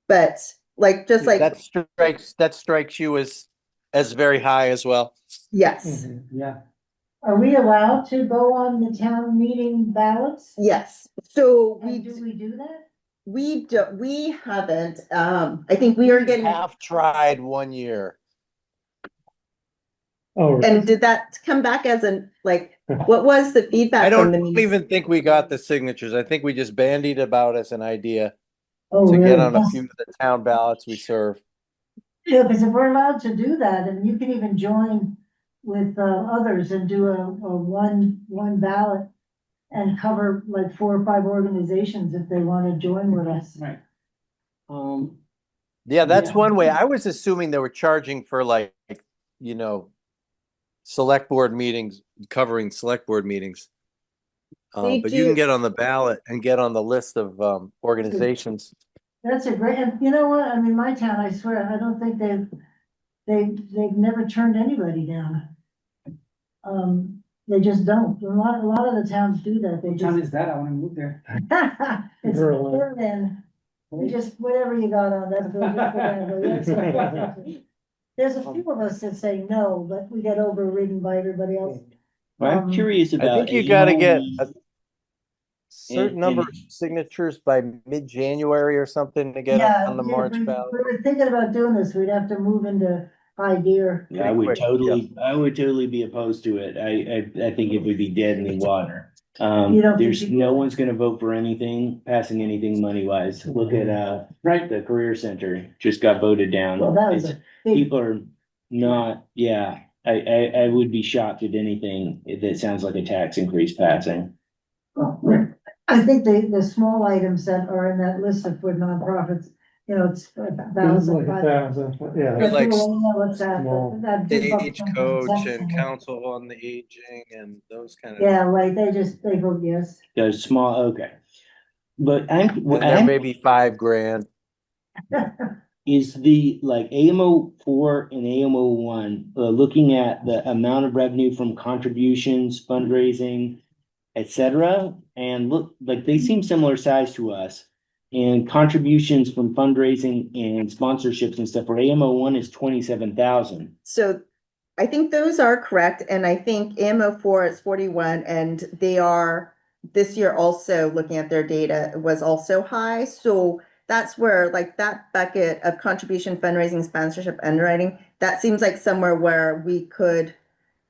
But that strikes you as very high as well. Yes. Yeah. Are we allowed to go on the town meeting ballots? Yes. So do we do that? We haven't, I think we are getting. Have tried one year. Oh, And did that come back as an, like, what was the I feedback from don't the? even think we got the signatures. I think we just bandied about as an idea Oh, to get really? on a few of the town ballots we serve. Yeah, because if we're allowed to do that, and you can even join with others and do a one ballot and cover like 4 or 5 organizations if they want to join with us. Right. Yeah, that's Yeah. one way. I was assuming they were charging for like, you know, select board meetings, covering select board meetings. They But you can do- get on the ballot and get on the list of organizations. That's a great, and you know what, I mean, my town, I swear, I don't think they've never turned anybody down. They just don't. A lot of the towns do that. They What town just. is that? I wanna move there. It's Berlin. Berlin. You just, whatever you got on, that's good. Just go down there. There's a few of us that say no, but we get overridden by everybody else. Well, I'm curious I about. think you got to get AMO1 a certain number of signatures by mid-January or something to get Yeah, on the yeah, March we ballot. were thinking about doing this. We'd have to move into high gear. Yeah, I would quick, totally be opposed to it. I think it would be dead in the water. You don't think There's people- no one's gonna vote for anything, passing anything money wise. Look at, Right. the Career Center just got voted down. Well, that was It's- a big, People are not, yeah, I would be shocked at anything that sounds like a tax increase passing. I think the small items that are in that list of for nonprofits, you know, it's It's 1,000. like 1,000, yeah. They're like What's that? small That big buck- Stagecoach and Council on the Aging and those kind of. Yeah, right, they vote yes. Those small, okay. But And there may be $5,000. is the like AMO4 and AMO1, looking at the amount of revenue from contributions, fundraising, etc. And look, like they seem similar size to us. And contributions from fundraising and sponsorships and stuff for AMO1 is 27,000. So I think those are correct, and I think AMO4 is 41, and they are, this year also, looking at their data, was also high, so that's where, like, that bucket of contribution, fundraising, sponsorship, underwriting, that seems like somewhere where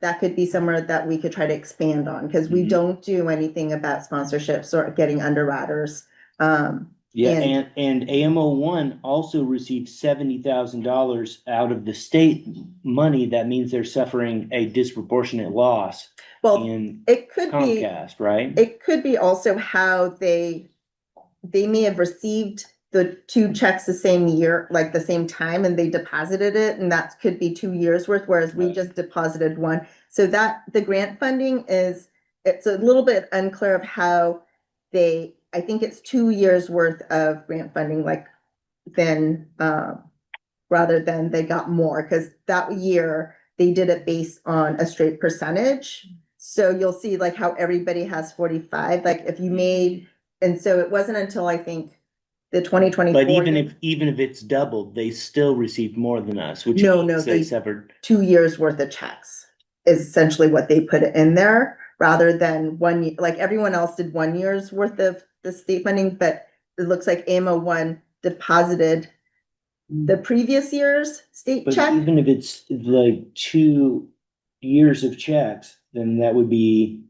that could be somewhere that we could try to expand on, because we Mhm. don't do anything about sponsorships or getting underwriters. Yeah, And- and AMO1 also received $70,000 out of the state money. That means they're suffering a disproportionate loss Well, in it could be. Comcast, right? It could be also how they may have received the 2 checks the same year, like the same time, and they deposited it, and that could be 2 years worth, whereas we Right. just deposited one. So that the grant funding it's a little bit unclear of how I think it's 2 years worth of grant funding, like then rather than they got more, because that year they did it based on a straight percentage. So you'll see like how everybody has 45, like if you made, and so it wasn't until I think the 2024. But even if it's doubled, they still received more than us, which No, means they- they suffered. 2 years worth of checks is essentially what they put in there, rather than like everyone else did 1 year's worth of the state funding, but it looks like AMO1 deposited the previous year's state But check. even if it's like 2 years of checks, then that would be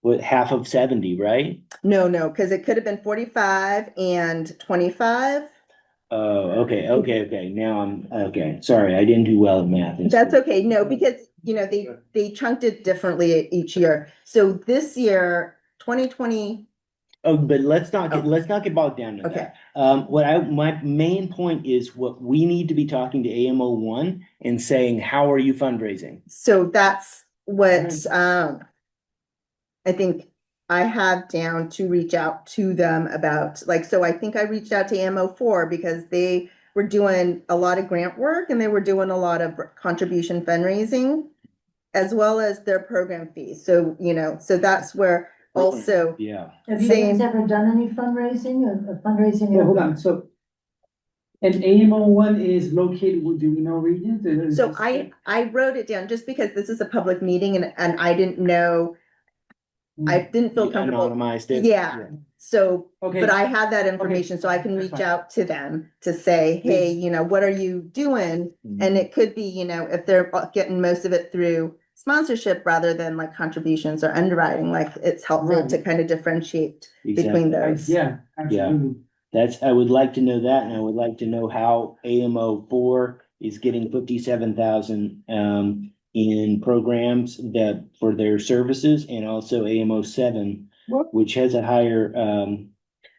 what, half of 70, right? No, because it could have been 45 and 25. Oh, okay. Now I'm, okay. Sorry, I didn't do well at math. in That's school. okay. No, because, they chunked it differently each year. So this year, 2020, Oh, but let's not get bogged down in okay. that. My main point is what we need to be talking to AMO1 and saying, how are you fundraising? So that's what, I think I have down to reach out to them about, like, so I think I reached out to AMO4 because they were doing a lot of grant work and they were doing a lot of contribution fundraising as well as their program fees. So, so that's where also, Yeah. Have you guys Same. ever done any fundraising or fundraising? Well, hold on, so. And AMO1 is located, do we know regions? so I wrote it down just because this is a public meeting and I didn't know, I didn't feel You comfortable. anonymized it. Yeah. So, Okay. but I had that information, so I can That's reach fine. out to them to say, hey, what are you doing? And it could be, if they're getting most of it through sponsorship rather than like contributions or underwriting, like it's helpful Right. to kind of differentiate Exactly. between those. Yeah, absolutely. I would like to know that, and I would like to know how AMO4 is getting 57,000 in programs that for their services, and also AMO7, which has a higher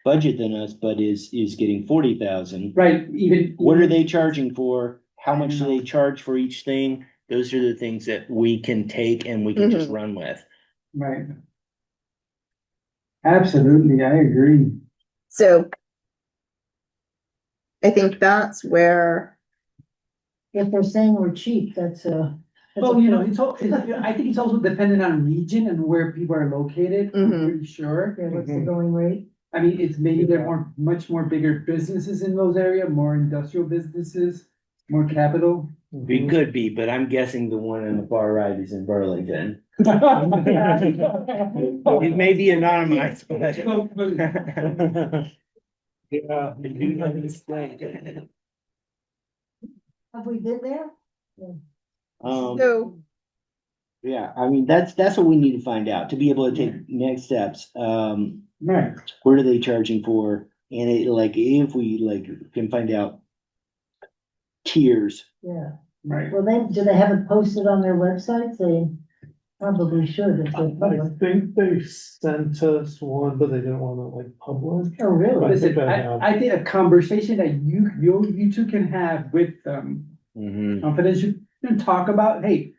budget than us, but is getting 40,000. Right, What are they charging for? How much do they charge for each thing? Those are the things that we can take and we can just run with. Right. Absolutely, I agree. So I think that's where, If they're saying we're cheap, that's a. Well, I think it's also dependent on region and where people are located, I'm Mhm. pretty sure. Yeah, what's the going rate? I mean, it's maybe there much more bigger businesses in those areas, more industrial businesses, more capital. We could be, but I'm guessing the one on the far right is in Burlington. It may be anonymized, but. Yeah. Have we been there? so, Yeah, I mean, that's what we need to find out to be able to take next steps. Right. What are they charging for? And if we can find out tiers. Yeah, Right. well, do they have it posted on their website? They probably should if they're I public. think they sent us one, but they didn't want it public. Oh, really? Listen, I have. I think a conversation that you two can have with confidential and talk about, hey,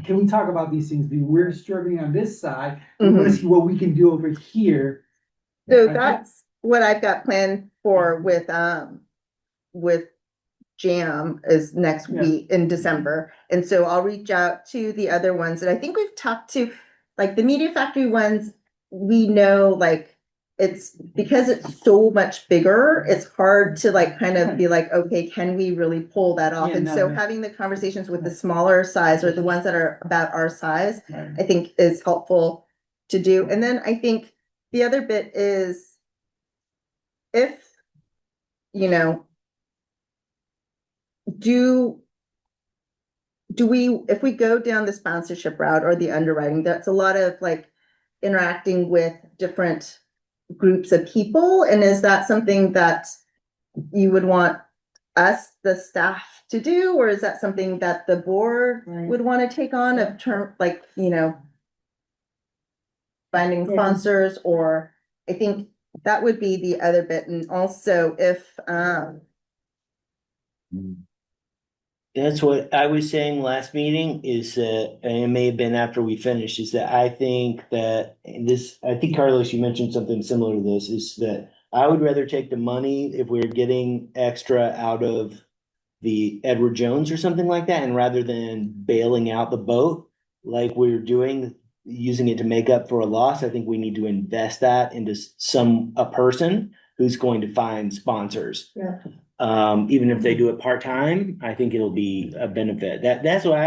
can we talk about these things? We're struggling on this side. We want to see what we can do over here. so that's what I've got planned for with Jam is next week in December. And so I'll reach out to the other ones. And I think we've talked to, like, the Media Factory ones, we know, like, it's because it's so much bigger, it's hard to like kind of be like, okay, can we really pull that off? Yeah, And no, so no. having the conversations with the smaller size or the ones that are about our size, Right. I think is helpful to do. And then I think the other bit is if, if we go down the sponsorship route or the underwriting, that's a lot of like interacting with different groups of people. And is that something that you would want us, the staff, to do? Or is that something that the board would want to take on of finding sponsors? Or I think that would be the other bit. And also if, That's what I was saying last meeting is that, and it may have been after we finished, is that I think Carlos, you mentioned something similar to this, is that I would rather take the money if we're getting extra out of the Edward Jones or something like that, and rather than bailing out the boat like we're doing, using it to make up for a loss, I think we need to invest that into a person who's going to find sponsors. Yeah. Even if they do it part-time, I think it'll be a benefit. That's what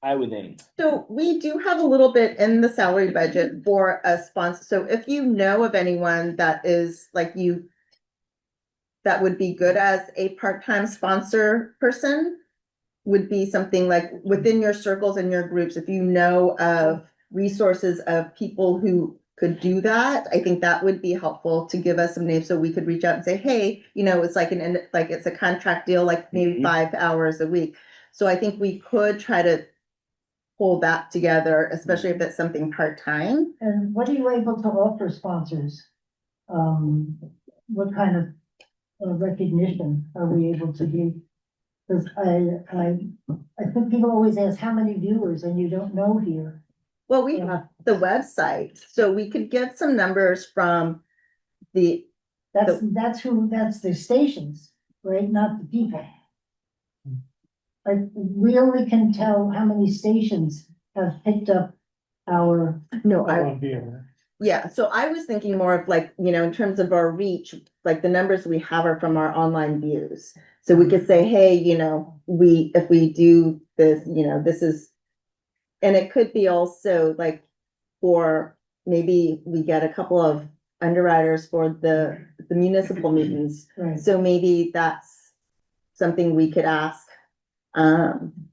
I would think. So we do have a little bit in the salary budget for a sponsor. So if you know of anyone that is like you, that would be good as a part-time sponsor person, would be something like within your circles and your groups, if you know of resources of people who could do that, I think that would be helpful to give us some names so we could reach out and say, hey, it's like it's a contract deal, like maybe 5 hours a week. So I think we could try to pull that together, especially if it's something part-time. And what are you able to offer sponsors? What kind of recognition are we able to give? Because I think people always ask how many viewers, and you don't know here. Well, we have the website, so we could get some numbers from that's the stations, right? Not the people. We only can tell how many stations have picked up our. Yeah, so I was thinking more of like, in terms of our reach, like the numbers we have are from our online views. So we could say, hey, if we do this, this is, and it could be also like, for maybe we get a couple of underwriters for the municipal meetings. Right. So maybe that's something we could ask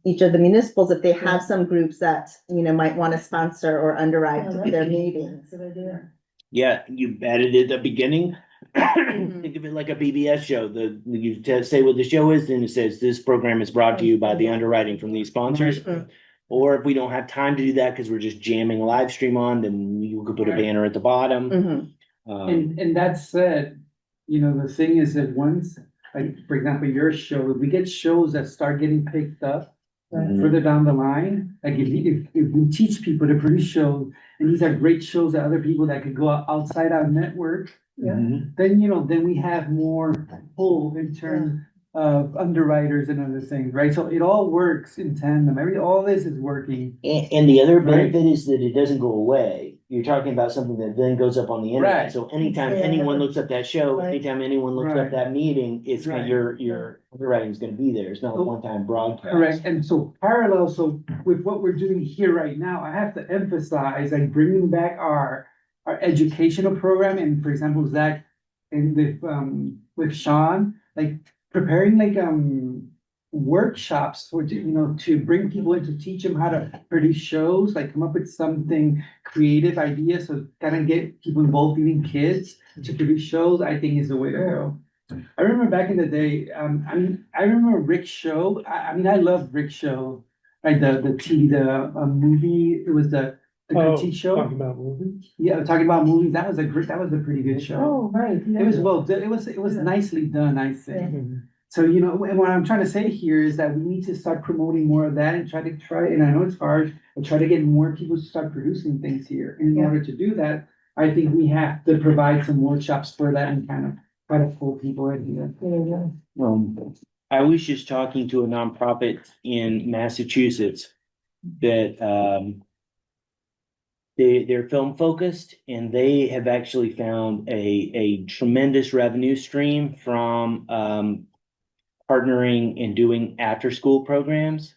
each of the municipals if they have some groups that, you know, might want to sponsor or underwrite Oh, that'd their be meetings. Good idea. Yeah, you added it at the beginning. Think of it like a BBS show. Say what the show is, then it says this program is brought to you by the underwriting from these sponsors. Mhm. Or if we don't have time to do that because we're just jamming a live stream on, then you could put a Right. banner at the bottom. Mhm. And that said, you know, the thing is that once, like, for example, your show, if we get shows that start getting picked up Mhm. further down the line, like if we teach people to produce shows, and these are great shows that other people that could go outside our network, Mhm. then, you know, then we have more pull in terms of underwriters and other things, right? So it all works in tandem. All this is working. And the other Right. benefit is that it doesn't go away. You're talking about something that then goes up on the internet. Right. So anytime Yeah. anyone looks up that show, Right. anytime anyone looks Right. up that meeting, it's kind of Right. your underwriting is gonna be there. It's not a Oh, one-time broadcast. Correct, and so parallel, so with what we're doing here right now, I have to emphasize, like, bringing back our educational program, and for example, Zach, and with Sean, like, preparing like, workshops for, you know, to bring people in to teach them how to produce shows, like, come up with something creative idea, so kind of get people involved, even kids, to produce shows, I think is the way to go. I remember back in the day, I remember Rick's show. I mean, I love Rick's show. Like the TV, the movie, it was the critique show. Talking about movies. Yeah, talking about movies. That was a pretty good show. Oh, right. It was well done. It was nicely done, I think. Mhm. So, you know, and what I'm trying to say here is that we need to start promoting more of that and and I know it's hard, but try to get more people to start producing things here. And in order to do that, I think we have to provide some workshops for that and kind of try to pull people in here. I was just talking to a nonprofit in Massachusetts that they're film focused and they have actually found a tremendous revenue stream from partnering and doing after school programs.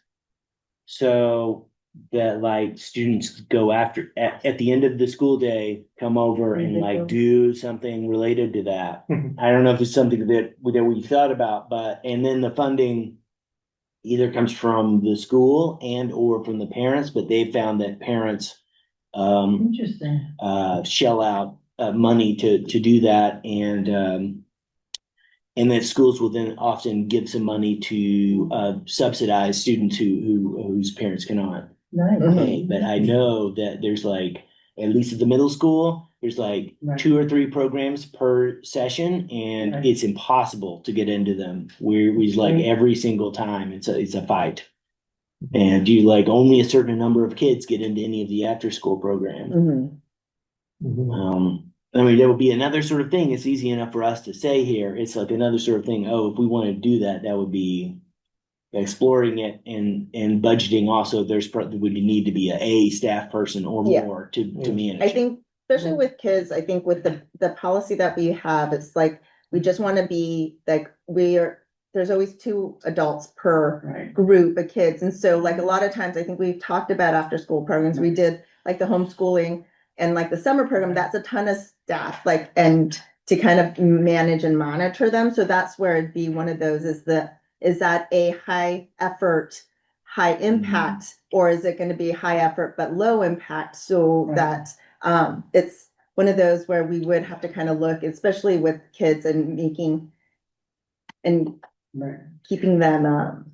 So that like students go after at the end of the school day, come over and like do something related to that. I don't know if it's something that we thought about, but and then the funding either comes from the school and or from the parents, but they found that parents Interesting. shell out money to do that and that schools will then often give some money to subsidize students whose parents cannot Nice. pay. But I know that there's like, at least at the middle school, there's like Right. 2 or 3 programs per session, and Right. it's impossible to get into them. We like Right. every single time it's a fight. And you like only a certain number of kids get into any of the after school programs. Mhm. Mhm. I mean, that would be another sort of thing. It's easy enough for us to say here. It's like another sort of thing. Oh, if we want to do that, that would be exploring it and budgeting. Also, would need to be a staff person or Yeah. more to manage. I think, especially with kids, I think with the policy that we have, it's like, we just want to be like, there's always 2 adults per Right. group of kids. And so like a lot of times, I think we've talked about after school programs. We did like the homeschooling and like the summer program, that's a ton of staff, like, and to kind of manage and monitor them. So that's where it'd be one of those is that a high effort, high impact, or is it going to be high effort but low impact? So Right. that it's one of those where we would have to kind of look, especially with kids and making and Right. keeping them.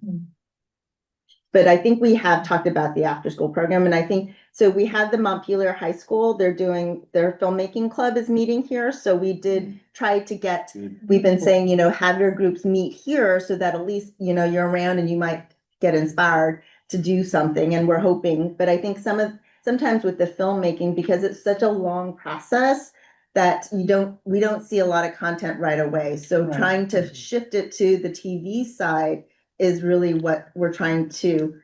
But I think we have talked about the after school program, and I think, so we had the Montpelier High School, they're doing, their filmmaking club is meeting here, so we did try to get, we've been saying, you know, have your groups meet here so that at least, you know, you're around and you might get inspired to do something, and we're hoping, but I think sometimes with the filmmaking, because it's such a long process, that we don't see a lot of content right away, so Right. trying to shift it to the TV side is really what we're trying to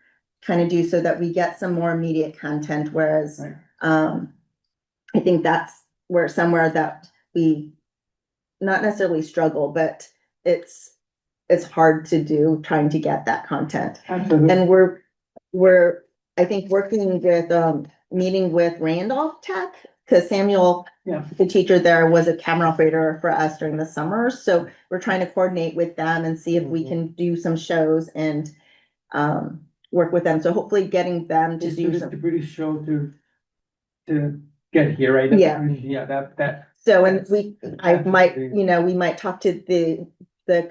kind of do so that we get some more immediate content, whereas Right. I think that's somewhere that we not necessarily struggle, but it's hard to do, trying to get that content. Absolutely. And we're I think working with meeting with Randolph Tech, because Samuel, Yeah. the teacher there, was a camera operator for us during the summer. So we're trying to coordinate with them and see if we can do some shows and work with them. So hopefully getting them to It's do the some. British show to get here, right? Yeah. Yeah, that. So, and I That's might, really- we might talk to the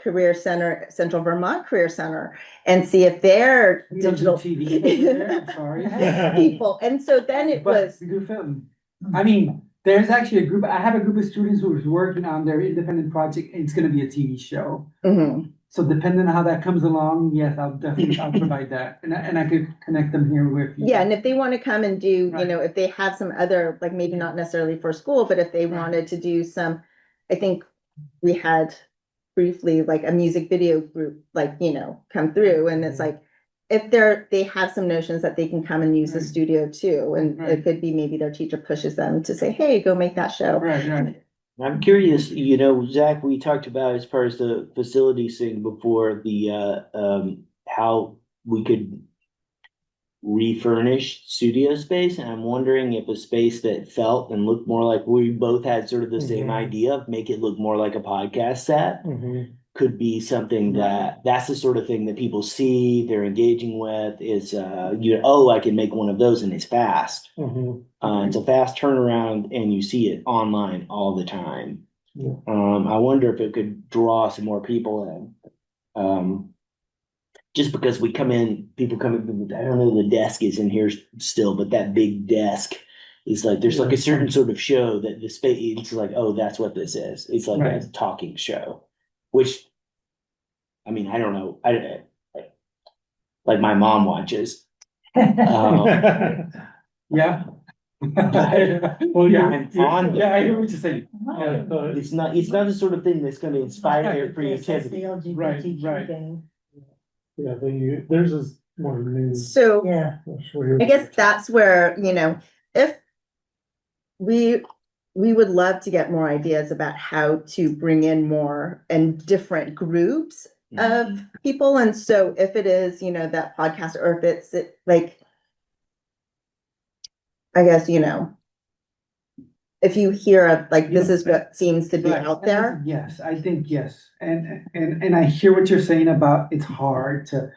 Career Center, Central Vermont Career Center, and see if they're We don't do digital TV over there, I'm sorry. people. And so then it But was, we do film. I mean, there's actually I have a group of students who's working on their independent project, and it's gonna be a TV show. mhm. So depending on how that comes along, yes, I'll provide that, and I could connect them here with. you. Yeah, and if they want to come and do, Right. if they have some other, like maybe not necessarily for school, but if they Right. wanted to do some, I think we had briefly like a music video group, like, come through, and it's like, if they have some notions that they can come and use the Right. studio too, and Right. it could be maybe their teacher pushes them to say, hey, go make that show. Right. I'm curious, Zach, we talked about as far as the facilities thing before, how we could refurnish studio space, and I'm wondering if a space that felt and looked more like we both had sort of the same idea of make it look more like a podcast set could be something that's the sort of thing that people see, they're engaging with, is I can make one of those and it's fast. It's a fast turnaround and you see it online all the time. Yeah. I wonder if it could draw some more people in. Just because people come in, I don't know, the desk is in here still, but that big desk is like, there's like a certain sort of show that the space, it's like, oh, that's what this is. It's like a Right. talking show, which, I mean, I don't know. Like my mom watches. Yeah. Well, yeah, I'm on. Yeah, I hear what you're saying. Yeah, but- It's not the sort of thing that's going to inspire their That's creativity. the LGBTQ Right. thing. Yeah, theirs is more news. So Yeah. I guess that's where, if we would love to get more ideas about how to bring in more and different groups of people. And so if it is, that podcast, or if it's like, I guess, if you hear of like, this is what seems to be Right. out there. Yes, I think yes. And I hear what you're saying about it's hard to,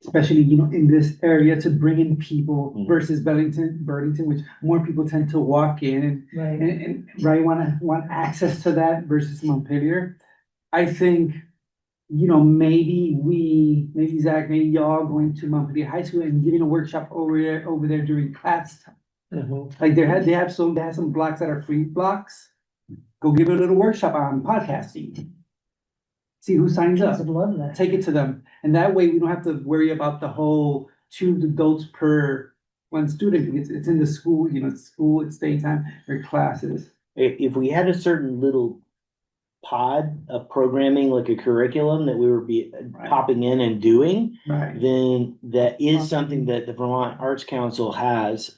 especially, in this area, to bring in people versus Burlington, which more people tend to walk in Right. and want access to that versus Montpelier. I think, maybe Zach, maybe y'all going to Montpelier High School and giving a workshop over there during class time. Like they have some blocks that are free blocks. Go give a little workshop on podcasting. See who signs up. Kids would love that. Take it to them. And that way we don't have to worry about the whole 2 adults per one student. It's in the school, it's daytime or classes. If we had a certain little pod of programming, like a curriculum that we would be popping in and doing, Right. then that is something that the Vermont Arts Council has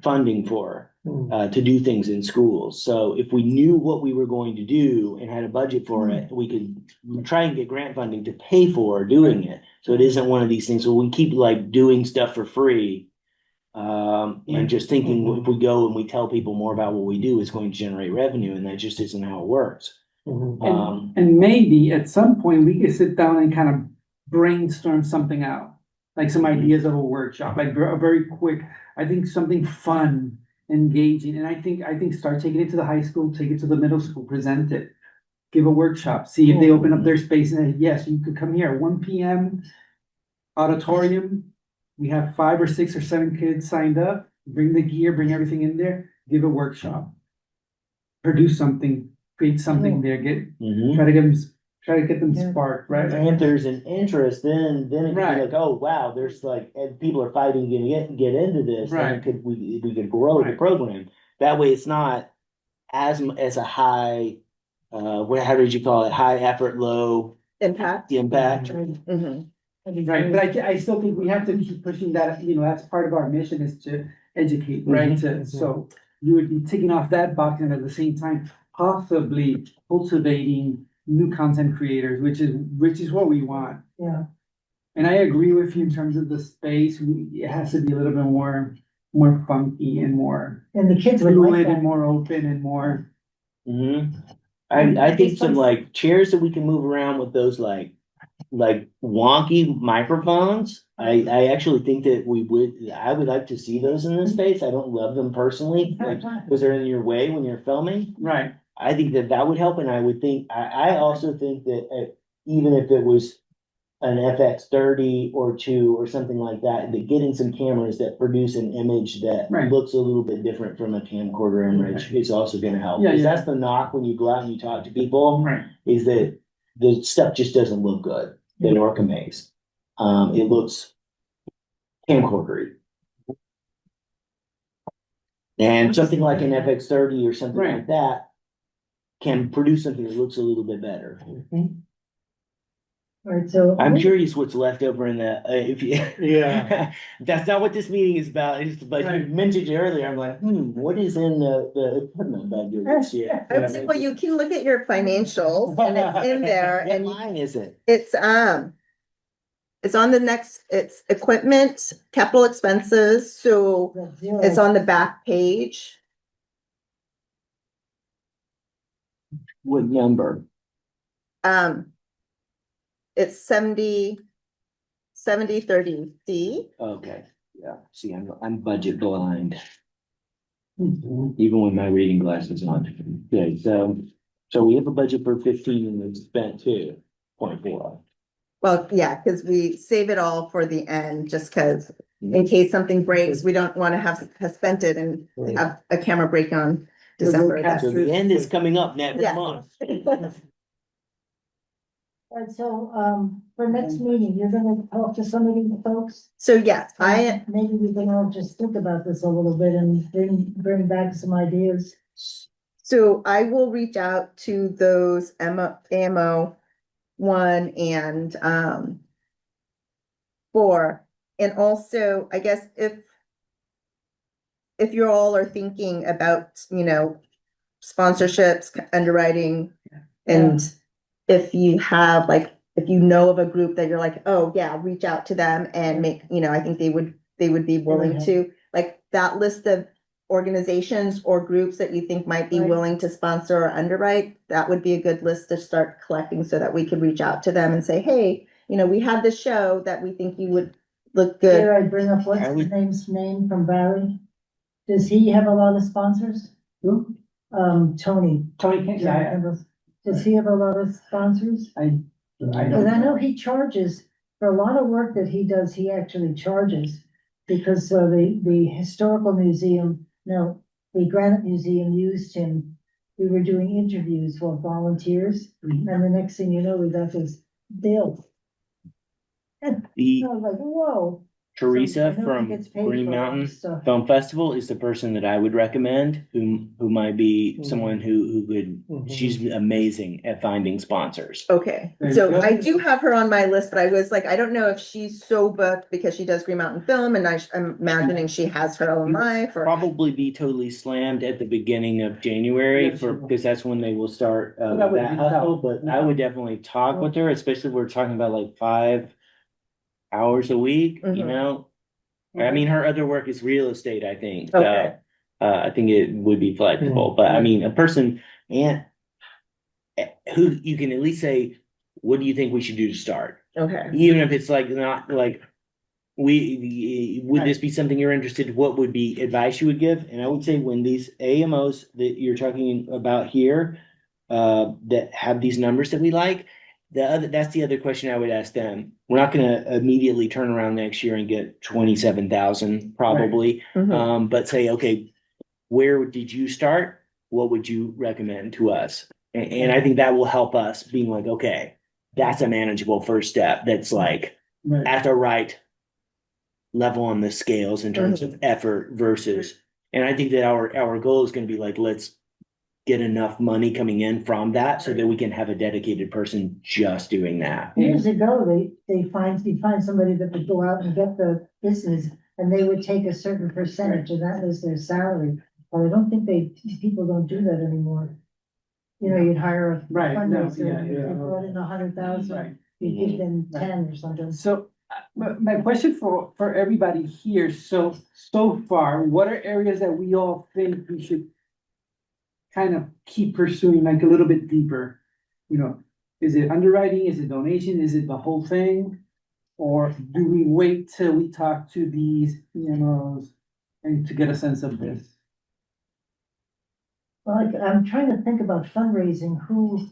funding for. To do things in schools. So if we knew what we were going to do and had a budget for it, we could try and get grant funding to pay for doing it. So it isn't one of these things where we keep like doing stuff for free. And just thinking if we go and we tell people more about what we do, it's going to generate revenue, and that just isn't how it works. And maybe at some point we could sit down and kind of brainstorm something out, like some ideas of a workshop, like a very quick, I think something fun, engaging. And I think start taking it to the high school, take it to the middle school, present it, give a workshop, see if they open up their space and say, yes, you could come here, 1 PM auditorium. We have 5 or 6 or 7 kids signed up, bring the gear, bring everything in there, give a workshop. Produce something, create something there, try to get them sparked, right? And if there's an interest, then it could be Right. like, oh, wow, there's like, and people are fighting to get into this. Right. Then we could grow the Right. program. That way it's not as a high, how did you call it? High effort, low Impact. impact. Mhm. Right, but I still think we have to keep pushing that, that's part of our mission is to educate, right? So you would be ticking off that box and at the same time possibly cultivating new content creators, which is what we want. Yeah. And I agree with you in terms of the space, it has to be a little bit more more funky and more And the kids would like fluid and that. more open and more. Mhm. I think some like chairs that we can move around with those like wonky microphones. I actually think that I would like to see those in this space. I don't love them personally, like, because they're in your way when you're filming. Right. I think that would help, and I would think, I also think that even if it was an FX30 or 2 or something like that, that getting some cameras that produce an image that Right. looks a little bit different from a camcorder image is also gonna help. Yeah, Because yeah. that's the knock when you go out and you talk to people, Right. is that the stuff just doesn't look good that ORCA makes. It looks camcordery. And something like an FX30 or something Right. like that can produce something that looks a little bit better. All right, so. I'm curious what's left over in the, if you. Yeah. That's not what this meeting is about, but you Right. mentioned it earlier, I'm like, what is in the equipment budget this year? I would say, well, you can look at your financials and it's in there What and line is it? it's on the next, it's equipment, capital expenses, so That's zero. it's on the back page. What number? It's 70/30 D. Okay, yeah, see, I'm budget blind. Even with my reading glasses on. Okay, so we have a budget for 15 and it's spent 2.4. Well, yeah, because we save it all for the end, just because in case something breaks, we don't want to have spent it and have a camera break on December. So the end is coming up next Yeah. month. All right, so, for next meeting, you're gonna talk to some of these folks? So yes, Maybe we can all just think about this a little bit and bring back some ideas. So I will reach out to those AMO 1 and 4. And also, I guess if you all are thinking about, sponsorships, underwriting, and if you have if you know of a group that you're like, oh yeah, reach out to them and make, I think they would be willing to, like that list of organizations or groups that you think might be Right. willing to sponsor or underwrite, that would be a good list to start collecting so that we could reach out to them and say, hey, we have this show that we think you would look good. Here I bring up what's his name from Barry. Does he have a lot of sponsors? Who? Tony. Yeah. Does he have a lot of sponsors? I Because don't I know know. he charges, for a lot of work that he does, he actually charges. Because the historical museum, no, the Granite Museum used him. We were doing interviews for volunteers, Mhm. and the next thing you know, we got this bill. And I was like, whoa. Teresa So I know he from gets paid Green for a lot of Mountain stuff. Film Festival is the person that I would recommend, who might be someone who could, she's amazing at finding sponsors. Okay, There you so go. I do have her on my list, but I was like, I don't know if she's so booked because she does Green Mountain Film and I'm imagining she has her own life or. Probably be totally slammed at the beginning of January because that's when they will start That would that be hustle, tough. but I would definitely talk with her, especially if we're talking about like 5 hours a week, Mhm. I mean, her other work is real estate, I think, Okay. so, I think it would be flexible, but I mean, a person who you can at least say, what do you think we should do to start? Okay, Even if it's like, not like, would this be something you're interested, what would be advice you would give? And I would say when these AMOs that you're talking about here, that have these numbers that we like, that's the other question I would ask them. We're not gonna immediately turn around next year and get 27,000 probably. Mhm. But say, okay, where did you start? What would you recommend to us? And I think that will help us being like, okay, that's a manageable first step. That's like Right. at the right level on the scales in terms of effort versus, and I think that our goal is going to be like, let's get enough money coming in from that so that we can have a dedicated person just doing that. Years ago, you find somebody that would go out and get the business, and they would take a certain percentage, and that was their salary. But I don't think people don't do that anymore. You'd hire a Right, no, fundraiser, yeah, and if yeah. they brought in 100,000, Right. you give them 10 or something. So My question for everybody here, so far, what are areas that we all think we should kind of keep pursuing like a little bit deeper? You know, is it underwriting? Is it donation? Is it the whole thing? Or do we wait till we talk to these EMOs and to get a sense of this? Well, I'm trying to think about fundraising, who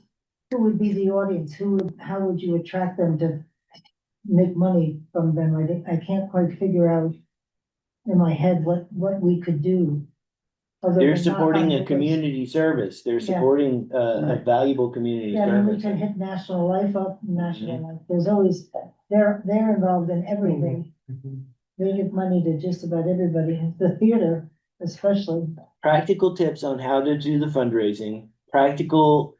would be the audience? How would you attract them to make money from them? I can't quite figure out in my head what we could do. other They're than knock supporting on a doors. community service. They're Yeah. supporting a Right. valuable community Yeah, and we service. can hit national life up, national life. There's always, they're involved in everything. They give money to just about everybody, the theater especially. Practical tips on how to do the fundraising, practical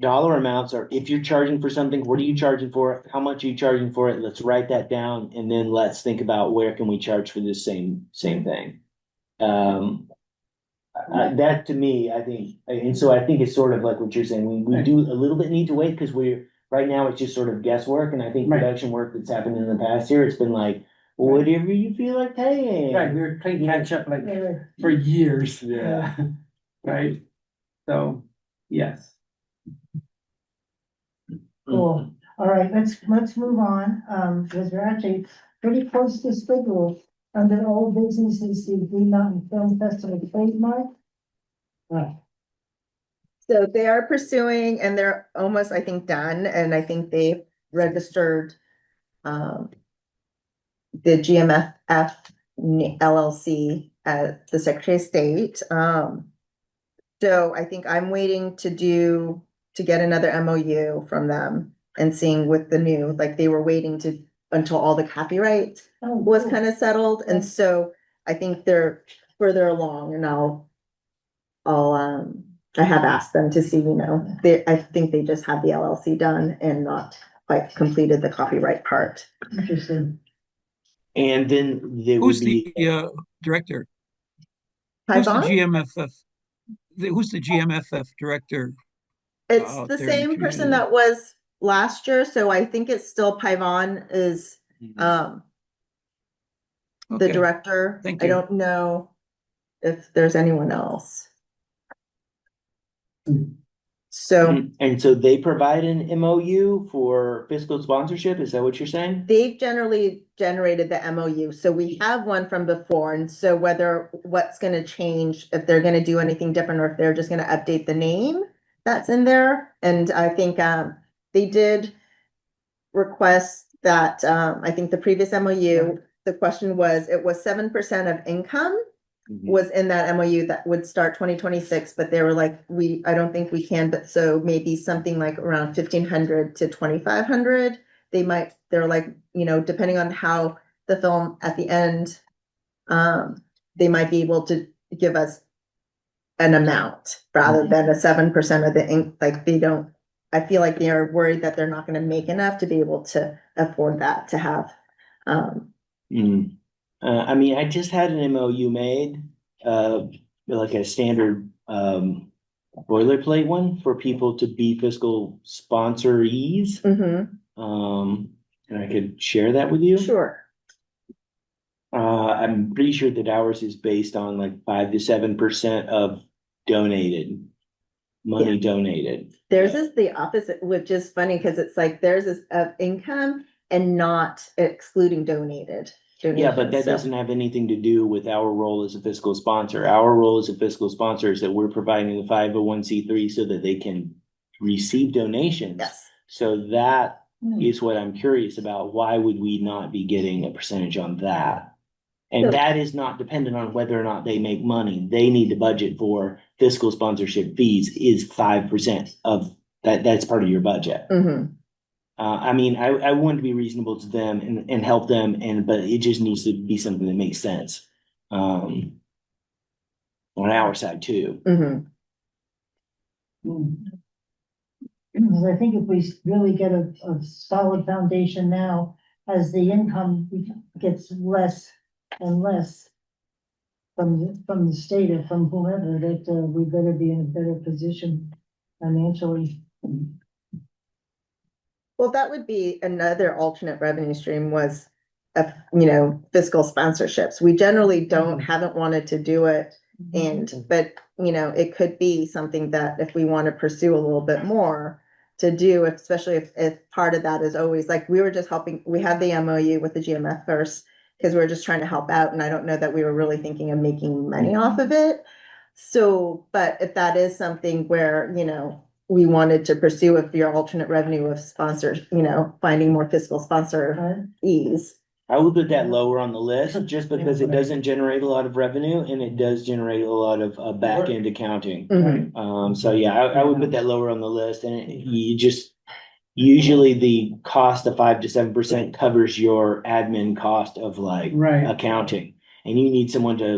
dollar amounts are, if you're charging for something, what are you charging for it? How much are you charging for it? Let's write that down and then let's think about where can we charge for this same thing. That to me, I think, and so I think it's sort of like what you're saying, we do a little bit need to wait because right now it's just sort of guesswork, and I think Right. production work that's happened in the past year, it's been like, whatever you feel like paying. Right, we were playing catch up like Uh, for years. Yeah. Right, so, yes. Cool. All right, let's move on, because we're actually pretty close to schedule. Under old business is the Green Mountain Film Festival trademark. So they are pursuing and they're almost, I think, done, and I think they've registered the GMFF LLC at the Secretary of State. So I think I'm waiting to get another MOU from them and seeing with the new, like they were waiting until all the copyright was kind of settled, and so I think they're further along, and I have asked them to see, I think they just have the LLC done and not quite completed the copyright part. Interesting. And then there would Who's be, the director? Who's the Python? GMFF? Who's the GMFF director? It's out the there in the same person community? that was last year, so I think it's still Python is the Okay, director. thank I you. don't know if there's anyone else. So and so they provide an MOU for fiscal sponsorship, is that what you're saying? they've generally generated the MOU, so we have one from before, and so what's gonna change, if they're gonna do anything different, or if they're just gonna update the name that's in there, and I think they did request that, I think the previous MOU, the question was, it was 7% of income was in that MOU that would start 2026, but they were like, I don't think we can, but so maybe something like around 1,500 to 2,500. They're like, depending on how the film at the end, they might be able to give us an amount rather than a 7% of the ink, like I feel like they are worried that they're not gonna make enough to be able to afford that, to have, I mean, I just had an MOU made, like a standard, boilerplate one for people to be fiscal sponsorees. mhm, And I could share that with you. sure. I'm pretty sure that ours is based on like 5 to 7% of money donated. Theirs is the opposite, which is funny because it's like theirs is of income and not excluding donated. Yeah, but that So- doesn't have anything to do with our role as a fiscal sponsor. Our role as a fiscal sponsor is that we're providing the 501(c)(3) so that they can receive donations. Yes. So that is what I'm curious about. Why would we not be getting a percentage on that? And that is not dependent on whether or not they make money. They need to budget for fiscal sponsorship fees is 5% of that. That's part of your budget. Mhm. I mean, I want to be reasonable to them and help them, but it just needs to be something that makes sense. On our side too. Mhm. Because I think if we really get a solid foundation now, as the income gets less and less from the state or from whoever, that we better be in a better position financially. Well, that would be another alternate revenue stream was, fiscal sponsorships. We generally haven't wanted to do it. But, it could be something that if we want to pursue a little bit more to do, especially if part of that is always like, we were just helping, we had the MOU with the GMF first because we were just trying to help out. And I don't know that we were really thinking of making money off of it. So, but if that is something where, we wanted to pursue if your alternate revenue of sponsors, finding more fiscal sponsor ease. I would put that lower on the list just because it doesn't generate a lot of revenue and it does generate a lot of back end accounting. So yeah, I would put that lower on the list, and you just usually the cost of 5 to 7% covers your admin cost of accounting. And you need someone to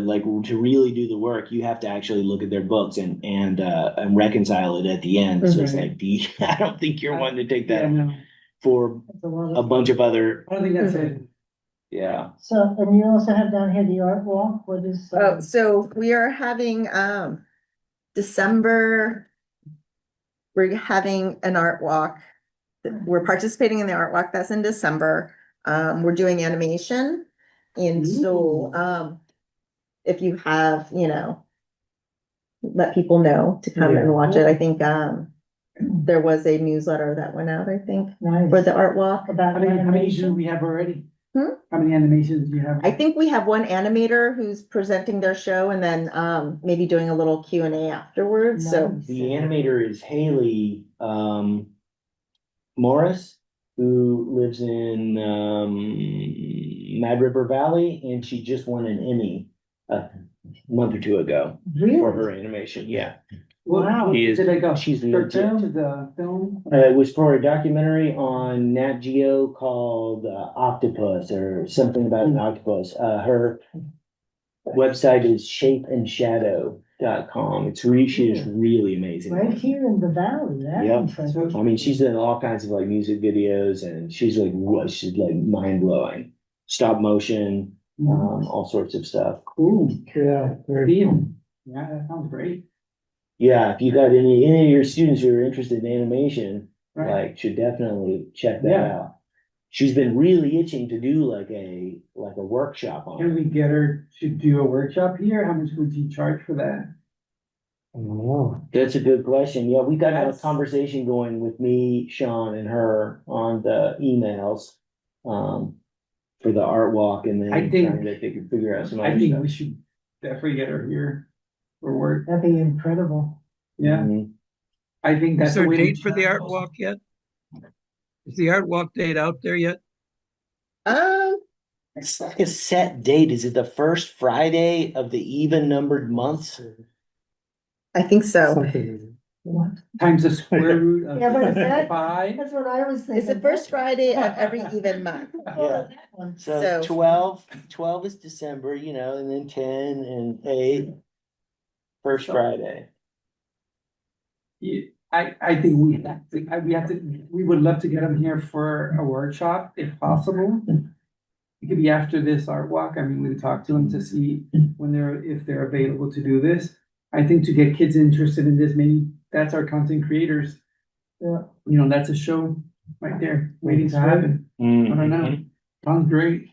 really do the work. You have to actually look at their books and reconcile it at the end. So it's like, I don't think you're one to take that for a bunch of other. I don't think that's it. Yeah. So, and you also have down here the art walk, what is? So we are having, December, we're having an art walk. We're participating in the art walk. That's in December. We're doing animation. And so, if you have, let people know to come and watch it. I think, there was a newsletter that went out, I think, for the art walk. About How many do animation. we have already? Hmm? How many animations do you have? I think we have one animator who's presenting their show and then, maybe doing a little Q&A afterwards. So Nice. The animator is Haley Morris, who lives in Mad River Valley, and she just won an Emmy a month or two ago for her animation. Yeah. Wow. She is- Did I go? she's Short legit. film, the film? It was for a documentary on Nat Geo called Octopus or something about an octopus. Her website is shapeandshadow.com. She is really amazing. Right here in the valley, that's Yep. impressive. I mean, she's done all kinds of music videos, and she's mind blowing. Stop motion, all sorts of stuff. Cool. Yeah. Steve. Yeah, that sounds great. Yeah, if you got any of your students who are interested in animation, Right. should definitely check that Yeah. out. She's been really itching to do a workshop on Can it. we get her to do a workshop here? How much would you charge for that? Oh, That's a good question. Yeah, we got a That's- conversation going with me, Sean, and her on the emails for the art walk, and then I think- trying to figure out some I other think stuff. we should definitely get her here for work. That'd be incredible. Yeah, Mhm. I think Is that's. there the a way date for the art walk yet? Is the art walk date out there yet? It's like a set date. Is it the first Friday of the even numbered months? I think so. something. What? Times the square root of Yeah, but is that- 5. That's what I was thinking. It's the first Friday of every even month. Yeah. That one. So So- 12 is December, and then 10 and 8, first Friday. Yeah, I think we have to, we would love to get them here for a workshop if possible. It could be after this art walk. I mean, we talk to them to see if they're available to do this. I think to get kids interested in this, maybe that's our content creators. Yeah. That's a show right there waiting to happen. I don't know. Sounds great.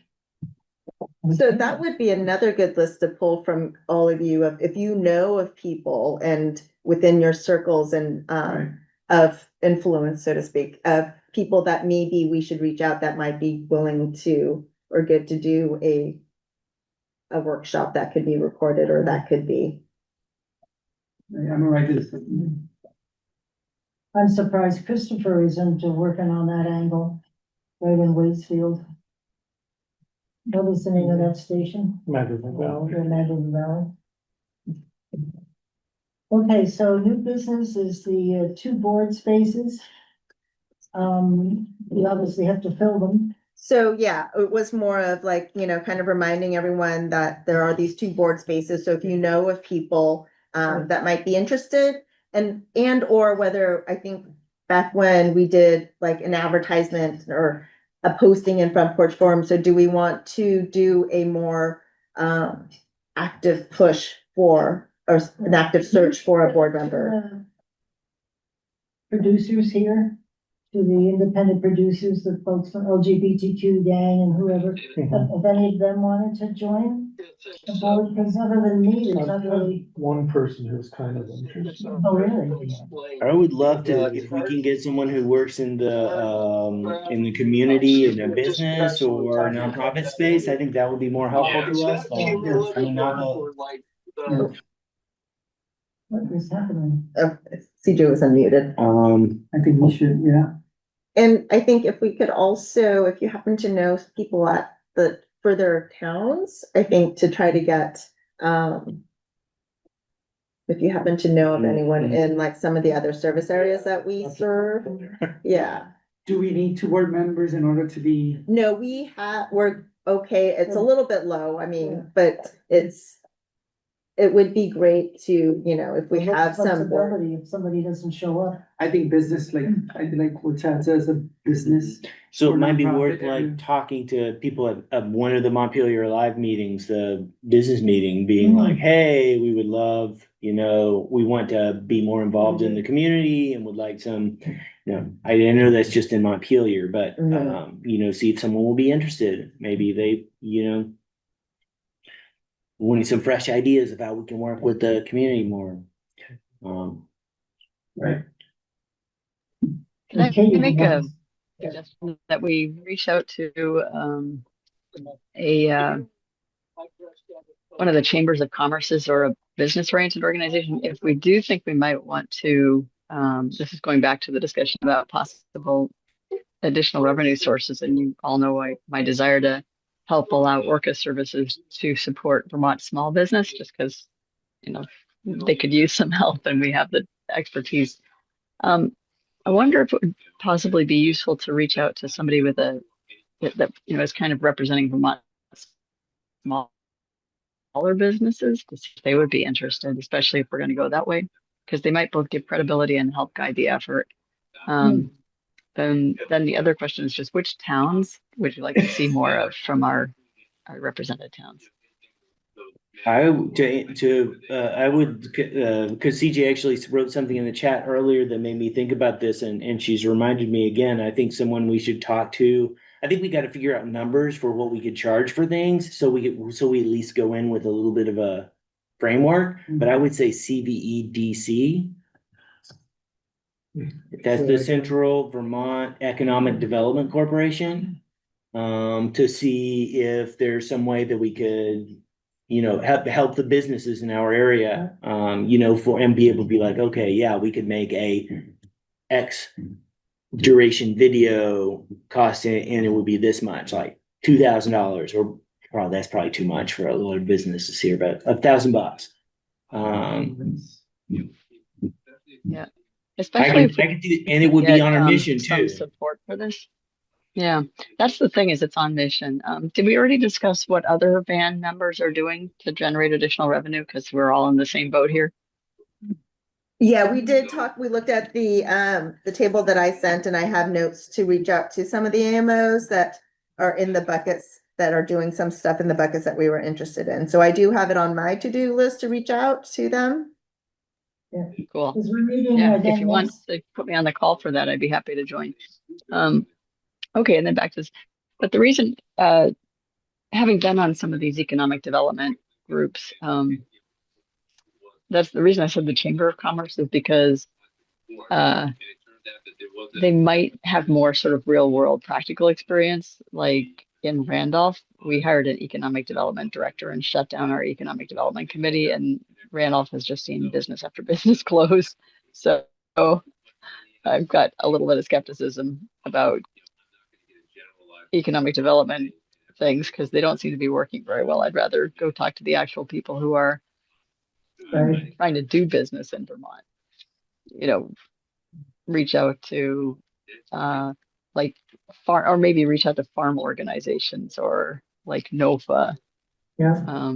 So that would be another good list to pull from all of you of if you know of people and within your circles and Right. of influence, so to speak, of people that maybe we should reach out that might be willing to or good to do a workshop that could be recorded or that could be. I'm gonna write this. I'm surprised Christopher isn't working on that angle, right in Waitsfield. What is the name of that station? Madrigal Valley. The Madden Valley. Okay, so new business is the 2 board spaces. You obviously have to fill them. So yeah, it was more of kind of reminding everyone that there are these 2 board spaces. So if you know of people that might be interested and or whether I think back when we did an advertisement or a posting in Front Porch Forum. So do we want to do a more active push for or an active search for a board member? Producers here to the independent producers, the folks from LGBTQ gang and whoever, if any of them wanted to join the board, because other than me, there's not really, One person who's kind of interested. oh, really? I would love to, if we can get someone who works in the community, in a business or nonprofit space, I think that would be more helpful to us. I mean, not that- What is happening? Oh, CJ was unmuted. I think we should, yeah. And I think if we could also, if you happen to know people at the further towns, I think to try to get, if you happen to know of anyone in like some of the other service areas that we serve, yeah. Do we need 2 board members in order to be? No, we're okay, it's a little bit low, I mean, but it would be great to, you know, if we have some. Flexibility if somebody doesn't show up. I think business, like, I like what Chad says, a business. So Or it might be nonprofit worth area. like talking to people at one of the Montpelier Live meetings, the business meeting, being like, hey, we would love, you know, we want to be more involved in the community and would like some, you know, I know that's just in Montpelier, but, you know, see if someone will be interested. Maybe they, you know, wanting some fresh ideas of how we can work with the community more. Right. Can I Okay, make well, a suggestion that we reach out to a one of the chambers of commerce's or a business-oriented organization if we do think we might want to. This is going back to the discussion about possible additional revenue sources, and you all know my desire to help allow ORCA services to support Vermont small business, just because you know they could use some help, and we have the expertise. I wonder if it would possibly be useful to reach out to somebody with that you know is kind of representing Vermont smaller businesses to see if they would be interested, especially if we're going to go that way, because they might both give credibility and help guide the effort. Then the other question is just which towns would you like to see more of from our represented towns? I would, because CJ actually wrote something in the chat earlier that made me think about this, and she's reminded me again. I think someone we should talk to. I think we got to figure out numbers for what we could charge for things, so we at least go in with a little bit of a framework. But I would say CVEDC. That's the Central Vermont Economic Development Corporation. To see if there's some way that we could, you know, help the businesses in our area, you know, and be able to be like, okay, yeah, we could make a X duration video cost and it would be this much, like $2,000, or probably that's probably too much for a lot of businesses here, but $1,000. Yeah, especially if I could do, and it would be on a mission some too. support for this. Yeah, that's the thing, is it's on mission. Did we already discuss what other band members are doing to generate additional revenue? Because we're all in the same boat here. Yeah, we did talk, we looked at the table that I sent, and I have notes to reach out to some of the AMOs that are in the buckets, that are doing some stuff in the buckets that we were interested in. So I do have it on my to-do list to reach out to them. Yeah. Cool. Because we're meeting Yeah, again if you want next. to put me on the call for that, I'd be happy to join. Okay, and then back to this. But the reason, having been on some of these economic development groups, that's the reason I said the Chamber of Commerce, is because they might have more sort of real world practical experience. Like in Randolph, we hired an economic development director and shut down our economic development committee, and Randolph has just seen business after business close. So I've got a little bit of skepticism about economic development things because they don't seem to be working very well. I'd rather go talk to the actual people who are trying to do business in Vermont. You know, reach out to like farm, or maybe reach out to farm organizations or like NOFA. Yeah.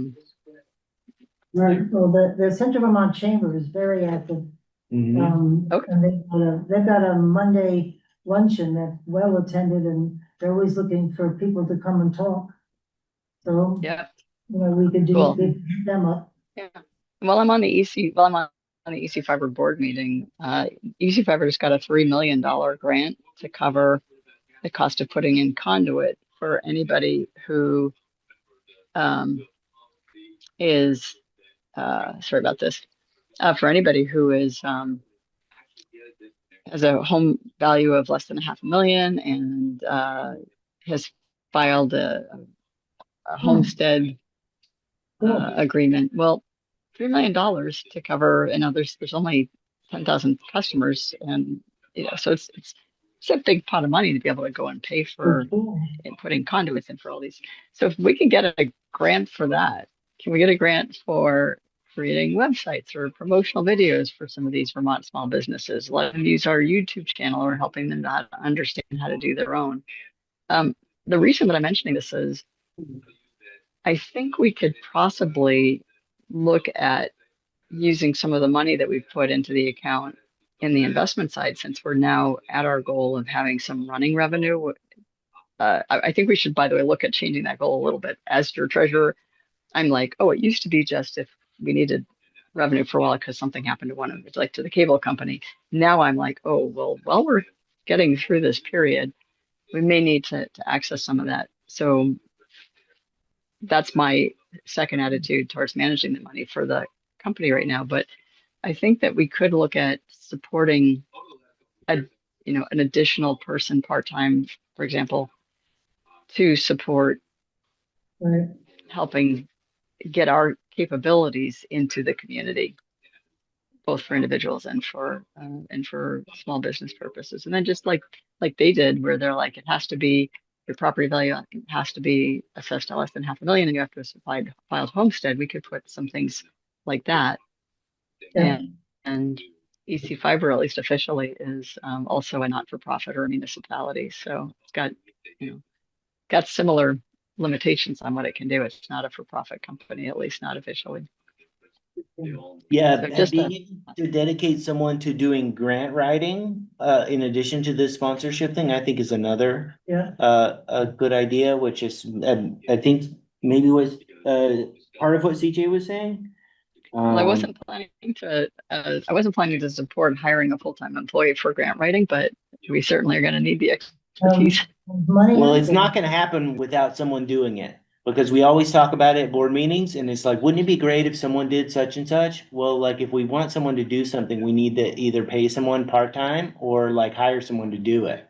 Right. Well, the Central Vermont Chamber is very active. Okay. And they've got a Monday luncheon that's well attended, and they're always looking for people to come and talk. So yeah, you know, we could do cool. hit them up. Yeah. While I'm on the EC, while I'm on the EC Fiber board meeting, EC Fiber just got a $3 million grant to cover the cost of putting in conduit for anybody who is sorry about this. For anybody who is has a home value of less than $500,000 and has filed a homestead agreement. Well, $3 million to cover, and there's only 10,000 customers, and so it's a big pot of money to be able to go and pay for and putting conduits in for all these. So if we can get a grant for that, can we get a grant for creating websites or promotional videos for some of these Vermont small businesses? Let them use our YouTube channel or helping them to understand how to do their own. The reason that I'm mentioning this is I think we could possibly look at using some of the money that we've put into the account in the investment side, since we're now at our goal of having some running revenue. I think we should, by the way, look at changing that goal a little bit. As your treasurer, I'm like, oh, it used to be just if we needed revenue for a while because something happened to one of it, like to the cable company. Now I'm like, oh, well, while we're getting through this period, we may need to access some of that. So that's my second attitude towards managing the money for the company right now. But I think that we could look at supporting an additional person part-time, for example, to support helping get our capabilities into the community, both for individuals and for small business purposes. And then just like they did, where they're like, it has to be your property value has to be assessed at less than $500,000 and you have to have filed homestead. We could put some things like that. Yeah. And EC Fiber, at least officially, is also a not-for-profit or a municipality. So it's got similar limitations on what it can do. It's not a for-profit company, at least not officially. Yeah, So just being able to dedicate someone to doing grant writing, in addition to the sponsorship thing, I think is another a good idea, which is I think maybe was part of what CJ was saying. Well, I wasn't planning to support hiring a full-time employee for grant writing, but we certainly are going to need the expertise. Well, it's not going to happen without someone doing it, because we always talk about it at board meetings, and it's like, wouldn't it be great if someone did such and such? Well, like if we want someone to do something, we need to either pay someone part-time or like hire someone to do it.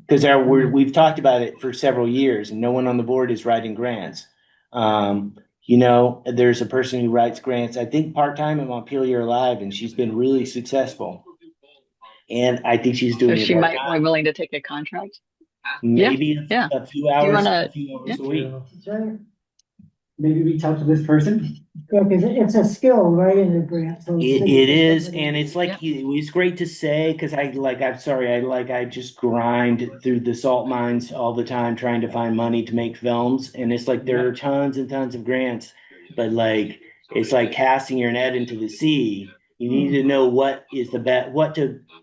Because we've talked about it for several years, and no one on the board is writing grants. There's a person who writes grants, I think part-time at Montpelier Live, and she's been really successful. And I think she's doing So it she might part-time. be willing to take a contract. Maybe Yeah. a few hours a week. Maybe reach out to this person. Yeah, because it's a skill, writing a grant. So It is, and it's like it's great to say, because I just grind through the salt mines all the time trying to find money to make films, and it's like there are tons and tons of grants, but like it's like casting your net into the sea. You need to know what is the best,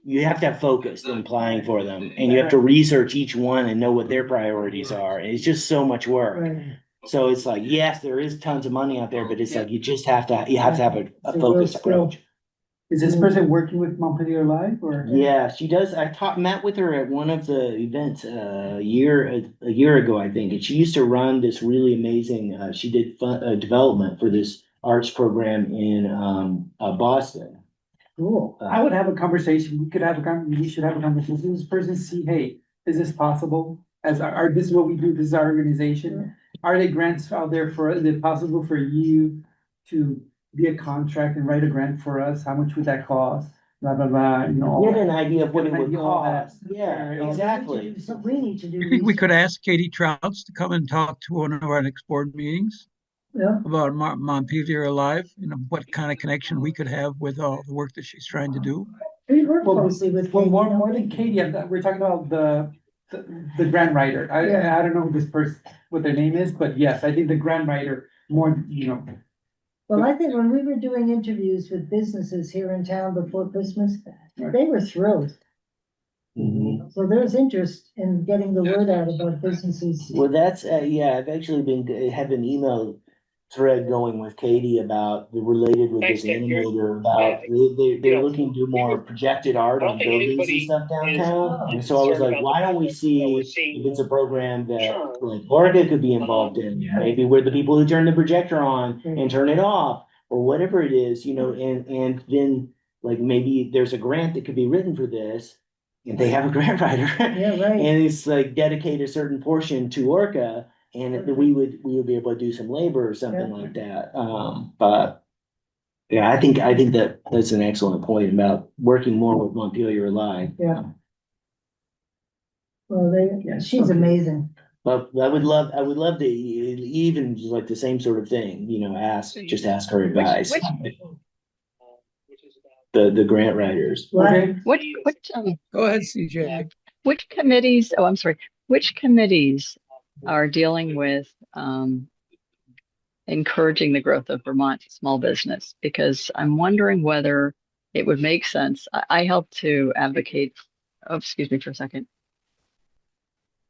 you have to have focus in applying for them, and you have to research each one and know what their priorities are. And it's just so much work. Right. So it's like, yes, there is tons of money out there, but it's like, you have to have a focused approach. Is this person working with Montpelier Live or? Yeah, she does. Met with her at one of the events a year ago, I think. And she used to run this really amazing, she did development for this arts program in Boston. Cool. I would have a conversation. We should have a conversation with this person, see, hey, is this possible? This is what we do, this is our organization. Are there grants out there is it possible for you to be a contract and write a grant for us? How much would that cost? Blah, blah, blah, Get an idea of what it would cost. Yeah, exactly. We need to do. We could ask Katie Trouts to come and talk to one of our next board meetings. Yeah. About Montpelier Live, what kind of connection we could have with all the work that she's trying to do. We work closely with Katie. Well, more than Katie, we're talking about the grant writer. I don't know who this person, what their name is, but yes, I think the grant writer more, Well, I think when we were doing interviews with businesses here in town before Christmas, they were thrilled. Mm-hmm. So there's interest in getting the word out about businesses. Well, that's I've actually been emailed thread going with Katie about the related with Thanks, this Dick. You're- animator about they're know, looking to do more projected art I on don't think buildings and anybody stuff downtown. is And so I was concerned like, about why the don't we fact that we're see seeing if it's a program that churn. like ORCA could be involved in? Yeah. Maybe we're the people who turn the projector on Right. and turn it off or whatever it is, you know, and then like maybe there's a grant that could be written for this. And they have a grant writer. Yeah, right. And it's like dedicate a certain portion to ORCA and we would be able to do some labor or something Yeah. like that. But yeah, I think that's an excellent point about working more with Montpelier Alive. Yeah. Well, she's amazing. But I would love to even like the same sort of thing, you know, ask her advice. which- Which is about The grant writers. What? Go ahead, CJ. Which committees, oh, I'm sorry, which committees are dealing with encouraging the growth of Vermont small business? Because I'm wondering whether it would make sense. I help to advocate. Oh, excuse me for a second.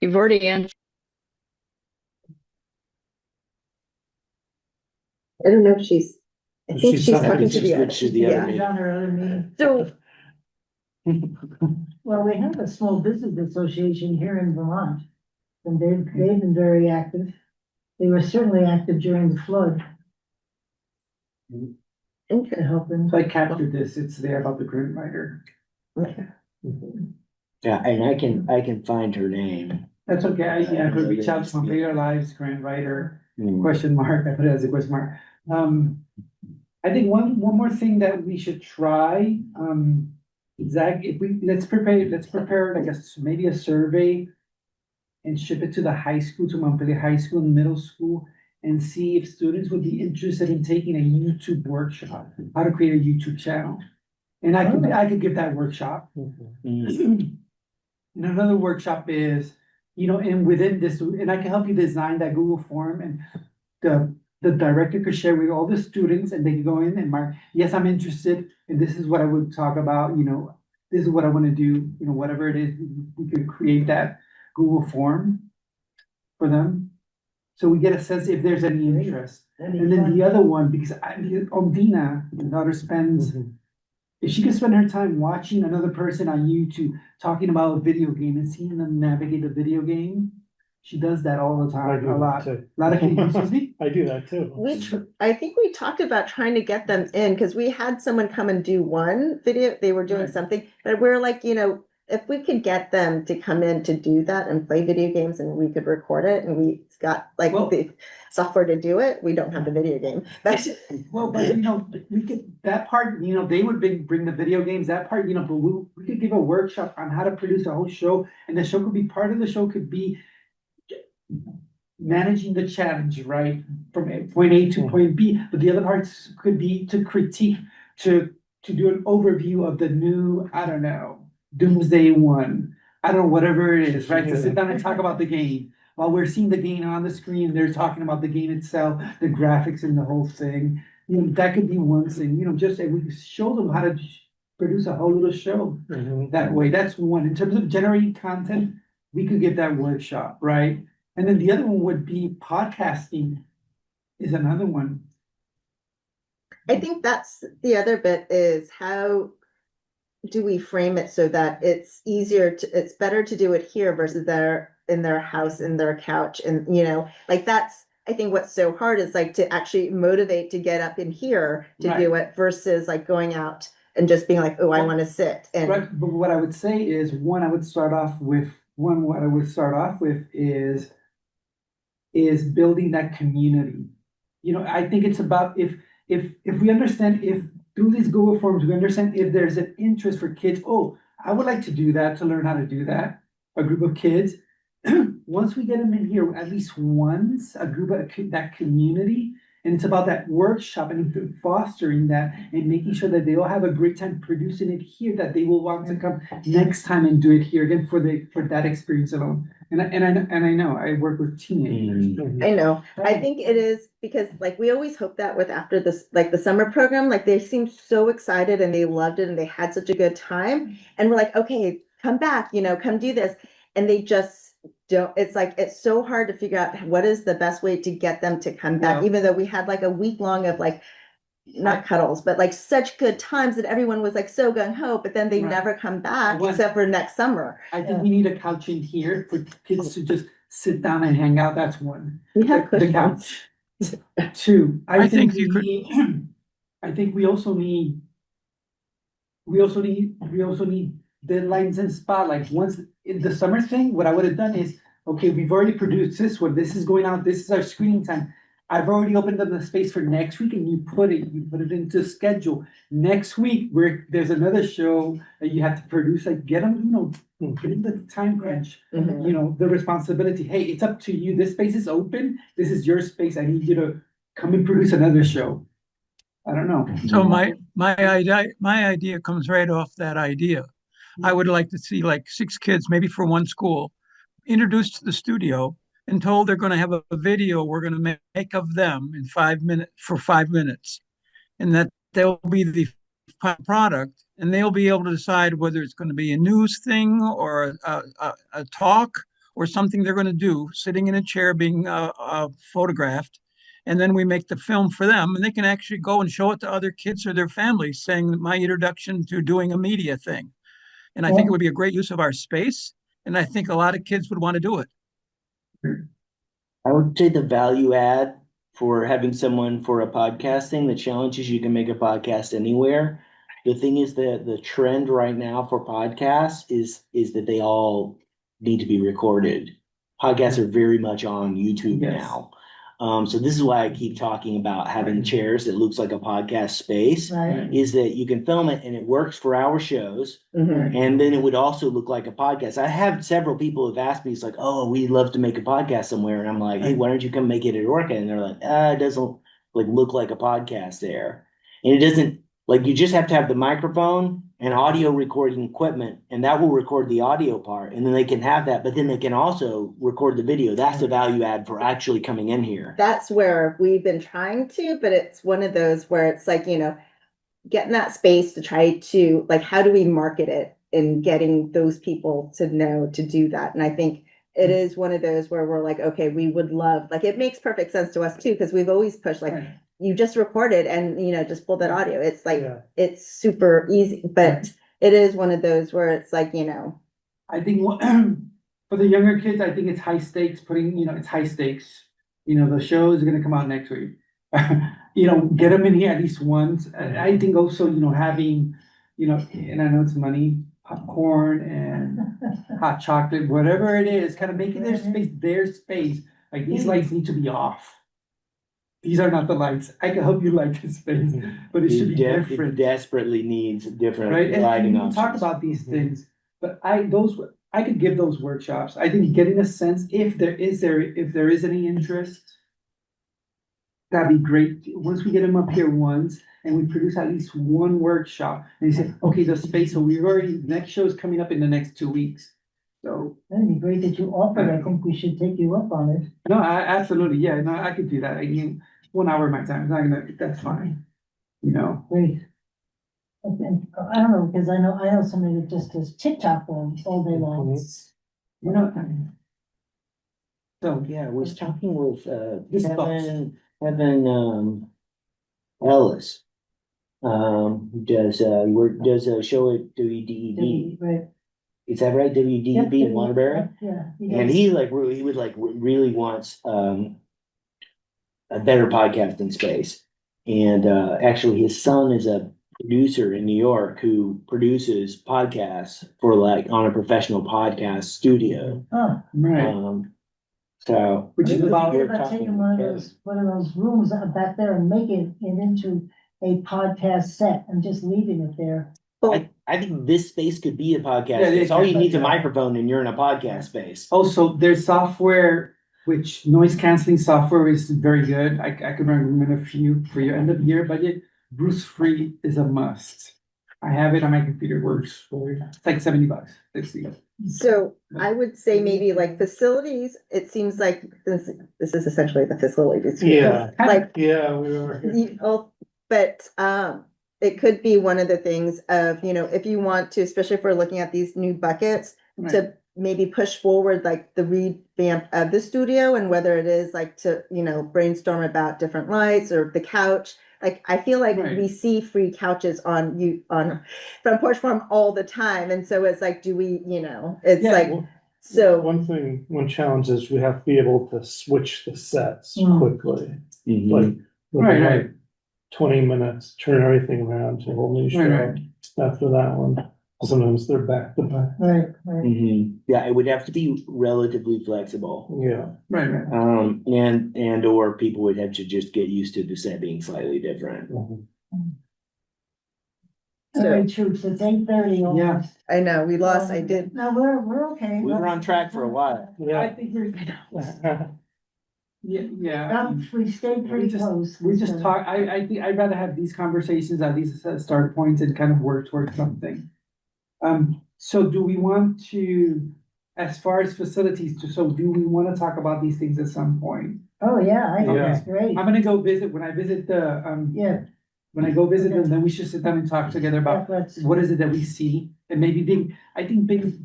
You've already answered. I don't know if she's, I think She's she's not- talking to She's the other. switched to the other Yeah. She's on her other meeting. So, Well, we have a small business association here in Vermont. And they've been very active. They were certainly active during the flood okay. to help them. So I captured this, it's there about the grant writer. Yeah, and I can find her name. That's okay, I could reach out to Montpelier Lives grant writer, Hmm. question mark, I put it as a question mark. I think one more thing that we should try, Zach, if we, let's prepare like maybe a survey. And ship it to the high school, to Montpelier High School and middle school, and see if students would be interested in taking a YouTube workshop, how to create a YouTube channel. And I could give that workshop. Mm. And another workshop is, you know, and within this, and I can help you design that Google form and the director could share with all the students and they can go in and mark, yes, I'm interested, and this is what I would talk about, you know, this is what I want to do, you know, whatever it is, we could create that Google form for them. So we get a sense if there's any interest. And then the other one, because Ondina, my daughter spends, if she can spend her time watching another person on YouTube talking about a video game and seeing them navigate a video game, she does that all the I time, do a that lot. too. A lot of kids, excuse me? I do that too. I think we talked about trying to get them in, because we had someone come and do one video, they were doing Right. something, but we're like, you know, if we could get them to come in to do that and play video games and we could record it and we got like Well- the software to do it, we don't have the video game. But Well, but you know, we could, that part, you know, they would bring the video games, that part, you know, but we could give a workshop on how to produce a whole show. And the show could be, part of the show could be managing the challenge, right? From point A to point B, but the other parts could be to critique, to do an overview of the new, I don't know, Doomsday One. I don't know, whatever it is, right? To sit down and talk about the game. While we're seeing the game on the screen, they're talking about the game itself, the graphics and the whole thing. You know, that could be one thing, you know, just that we show them how to produce a whole little show that way. That's one. In terms of generating content, we could get that workshop, right? And then the other one would be podcasting is another one. I think that's the other bit, is how do we frame it so that it's easier to, it's better to do it here versus there in their house, in their couch, and you know, like that's, I think what's so hard is like to actually motivate to get up in here to do it versus like going out and just being like, oh, I want to sit and Right, but what I would say is, what I would start off with is building that community. You know, I think it's about if we understand, if through these Google Forms, we understand if there's an interest for kids, oh, I would like to do that, to learn how to do that, a group of kids. Once we get them in here, at least once, a group of that community, and it's about that workshop and fostering that and making sure that they all have a great time producing it here, that they will want to come next time and do it here again for that experience alone. And I know I work with teenagers. I know. I think it is because like we always hope that with after this, like the summer program, like they seemed so excited and they loved it and they had such a good time. And we're like, okay, come back, you know, come do this. And they just don't, it's like, it's so hard to figure out what is the best way to get them to come back, Well- even though we had like a week long of like, not cuddles, but like such good times that everyone was like so gung ho, but then they Right. never come back One- except for next summer. I think we need a couch in here for kids to just sit down and hang out. That's one. We have The cushions. couch. Two, I think we you could- need, I think we also need deadlines and spotlights. Once in the summer thing, what I would have done is, okay, we've already produced this one. This is going out. This is our screening time. I've already opened up the space for next week and you put it into schedule. Next week, where there's another show that you have to produce, like get them, put in the time crunch, Mhm. the responsibility. Hey, it's up to you. This space is open. This is your space. I need you to come and produce another show. I don't know. So my idea comes right off that idea. I would like to see like 6 kids, maybe for one school, introduced to the studio and told they're going to have a video we're going to make of them in 5 minutes for 5 minutes, and that they'll be the product, and they'll be able to decide whether it's going to be a news thing or a talk or something they're going to do, sitting in a chair being photographed. And then we make the film for them, and they can actually go and show it to other kids or their families, saying my introduction to doing a media thing. And I think it would be a great use of our space. And I think a lot of kids would want to do it. I would say the value add for having someone for a podcasting, the challenge is you can make a podcast anywhere. The thing is that the trend right now for podcasts is that they all need to be recorded. Podcasts are very much on YouTube Yes. now. So this is why I keep talking about having chairs that looks like a podcast space, Right. is that you can film it and it works for our shows. Mhm. And then it would also look like a podcast. I have several people who've asked me, it's like, oh, we'd love to make a podcast somewhere. And I'm like, hey, why don't you come make it at ORCA? And they're like, it doesn't like look like a podcast there. And it doesn't, like, you just have to have the microphone and audio recording equipment, and that will record the audio part. And then they can have that, but then they can also record the video. That's the value add for actually coming in here. That's where we've been trying to, but it's one of those where it's like, getting that space to try to, like, how do we market it and getting those people to know to do that? And I think it is one of those where we're like, okay, we would love, like, it makes perfect sense to us too, because we've always pushed, like, you just record it and, just pull that audio. It's like, Yeah. it's super easy, but it is one of those where it's like, I think for the younger kids, I think it's high stakes, it's high stakes. The show is gonna come out next week. Get them in here at least once. And I think also, having, and I know it's money, popcorn and hot chocolate, whatever it is, kind of making their space. Like these lights need to be off. These are not the lights. I can help you light this space, but it should be It different. desperately needs different Right, lighting and we talk options. about these things, but I could give those workshops. I think getting a sense if there is any interest. That'd be great. Once we get them up here once and we produce at least one workshop and you say, okay, the space, so next show is coming up in the next 2 weeks. So, That'd be great that you offered. I think we should take you up on it. no, absolutely, yeah, no, I could do that. I mean, 1 hour of my time, that's fine. Great. Okay, I don't know, because I know somebody that just does TikTok all day long. So, Yeah, I was talking with This Kevin Ellis. Who does a show at WDEB. Right. Is that right? WDEB in Waterbury? Yeah. And he really wants a better podcasting space. And actually his son is a producer in New York who produces podcasts for on a professional podcast studio. Oh, right, So which is about, You're about talking taking to one of those rooms back there and making it into a podcast set and just leaving it there. I think this space could be a podcast Yeah, space. All you need is a yeah. microphone and you're in a podcast space. also, there's software, which noise canceling software is very good. I can recommend a few for your end of year budget. Bruce Free is a must. I have it on my computer, it works for you. It's like $70. $60. so I would say maybe like facilities, it seems like this is essentially the facilities. Yeah. Like, Yeah, we are. but it could be one of the things of, if you want to, especially if we're looking at these new buckets, to maybe push forward like the revamp of the studio and whether it is like to, you know, brainstorm about different lights or the couch. Like, I feel like Right. we see free couches on Front Porch Farm all the time. And so it's like, do we, you know, it's Yeah. like, so. One challenge is we have to be able to switch the sets Mm. quickly. Mhm. Like, Right, within right. like 20 minutes, turn everything around to a whole new Right, show right. after that one. Sometimes they're back to back. Right, right. Mhm. Yeah, it would have to be relatively flexible. Yeah. Right, right. And or people would have to just get used to the set being slightly different. All right, troops, it's 8:30 Yeah. almost. I know, we lost, I did. No, we're okay. We were on track for a while. I Yeah. think we're, yeah. We stayed We pretty just, close. we just talk, I think I'd rather have these conversations at these start points and kind of work towards something. So do we want to, as far as facilities, so do we want to talk about these things at some point? Oh, yeah, I think Yeah. it's great. I'm gonna go visit, when I visit the, Yeah, when I go visit them, Okay. then we should sit down and talk together about yeah, let's, what is it that we see? And maybe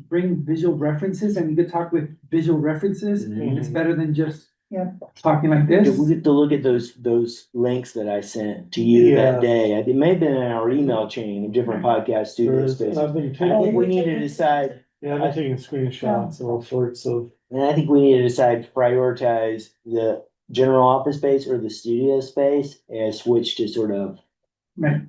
bring visual references, and we could talk with visual references. Mhm. It's better than just Yeah. talking like Yeah, this. we get to look at those links that I sent to you that Yeah. day. It may have been in our email chain of different podcast studio spaces. I've been I taking, think we need to decide, yeah, I've been taking screenshots of all sorts of, and I think we need to decide to prioritize the general office space or the studio space and switch to sort of Right.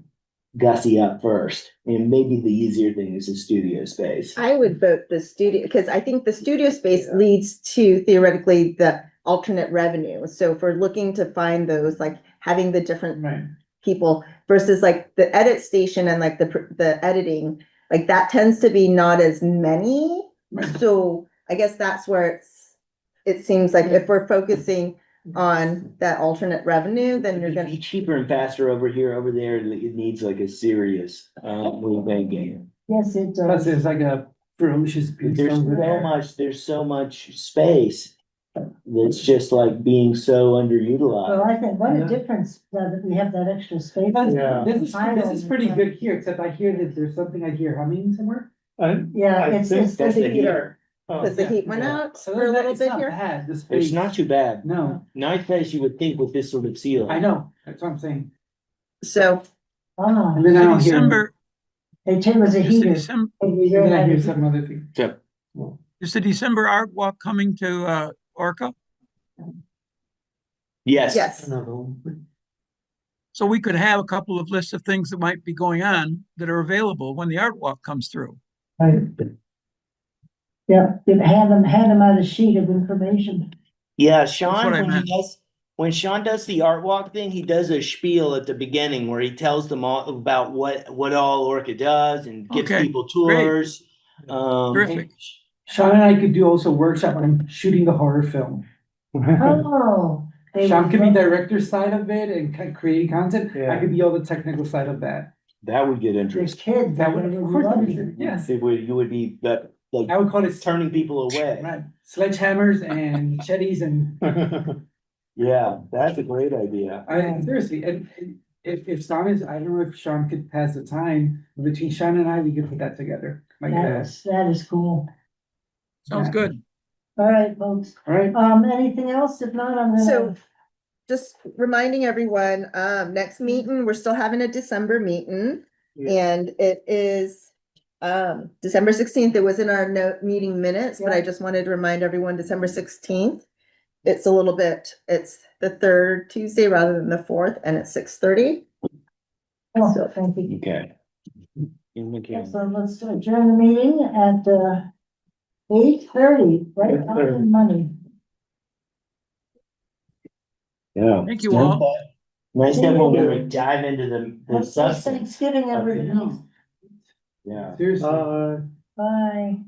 gussy up first. And maybe the easier thing is the studio space. I would vote the studio, because I think the studio space Yeah. leads to theoretically the alternate revenue. So if we're looking to find those, like having the different Right. people versus like the edit station and like the editing, like that tends to be not as many. Right. So I guess that's where it seems like if we're focusing on that alternate revenue, then you're It'd gonna. be cheaper and faster over here, over there. It needs like a serious, rethinking. yes, it Plus, does. there's like a ferocious beast There's over there. there's so much space that's just like being so Well, underutilized. I think what a Yeah. difference that we have that extra space. Yeah. This is pretty good here, except I hear that there's something I hear humming somewhere. Yeah, I it's, think it's that's the the heater. Oh, Because the yeah, heat went yeah. out So for a little it's bit not here. bad, the space. It's not too bad. No, Nice place you would think with this sort of ceiling. I know, that's what I'm saying. So Ah, And then I don't hear, December, it was a is the heater. December, and then I hear some other thing. So, is the December art walk coming to ORCA? yes. yes, Another one. So we could have a couple of lists of things that might be going on that are available when the art walk comes through. Right. Yeah, hand them out a sheet of information. Yeah, what Sean, I meant. when Sean does the art walk thing, he does a spiel at the beginning where he tells them all about what all ORCA does and gives Okay, people great. tours. Terrific. Sean and I could do also workshop on shooting the horror film. Oh. they Sean would could be love- director side of it and creating content. I Yeah. could be all the technical side of that. That would get The interesting. kids. That would, they of course, love be- it. yes. You would be the I like would call it turning people away. right, sledgehammers and machetes and Yeah, that's a great idea. seriously, and if Sean is, I don't know if Sean could pass the time, between Sean and I, we could put that together. Like That is cool. Sounds Yeah. good. All right, folks. all right, Anything else? If not, I'm So- gonna. just reminding everyone, next meeting, we're still having a December meeting. And it is December 16th. It was in our meeting minutes, but I Yeah. just wanted to remind everyone, December 16th. It's it's the third Tuesday rather than the fourth, and it's 6:30. Oh, So- thank you. Okay. In the camera. So let's adjourn the meeting at 8:30, right? 8:30. On money. Yeah. Thank you all. Nice to have See you. one where we dive into the Happy substance. Thanksgiving, everybody. Yeah. seriously. Bye.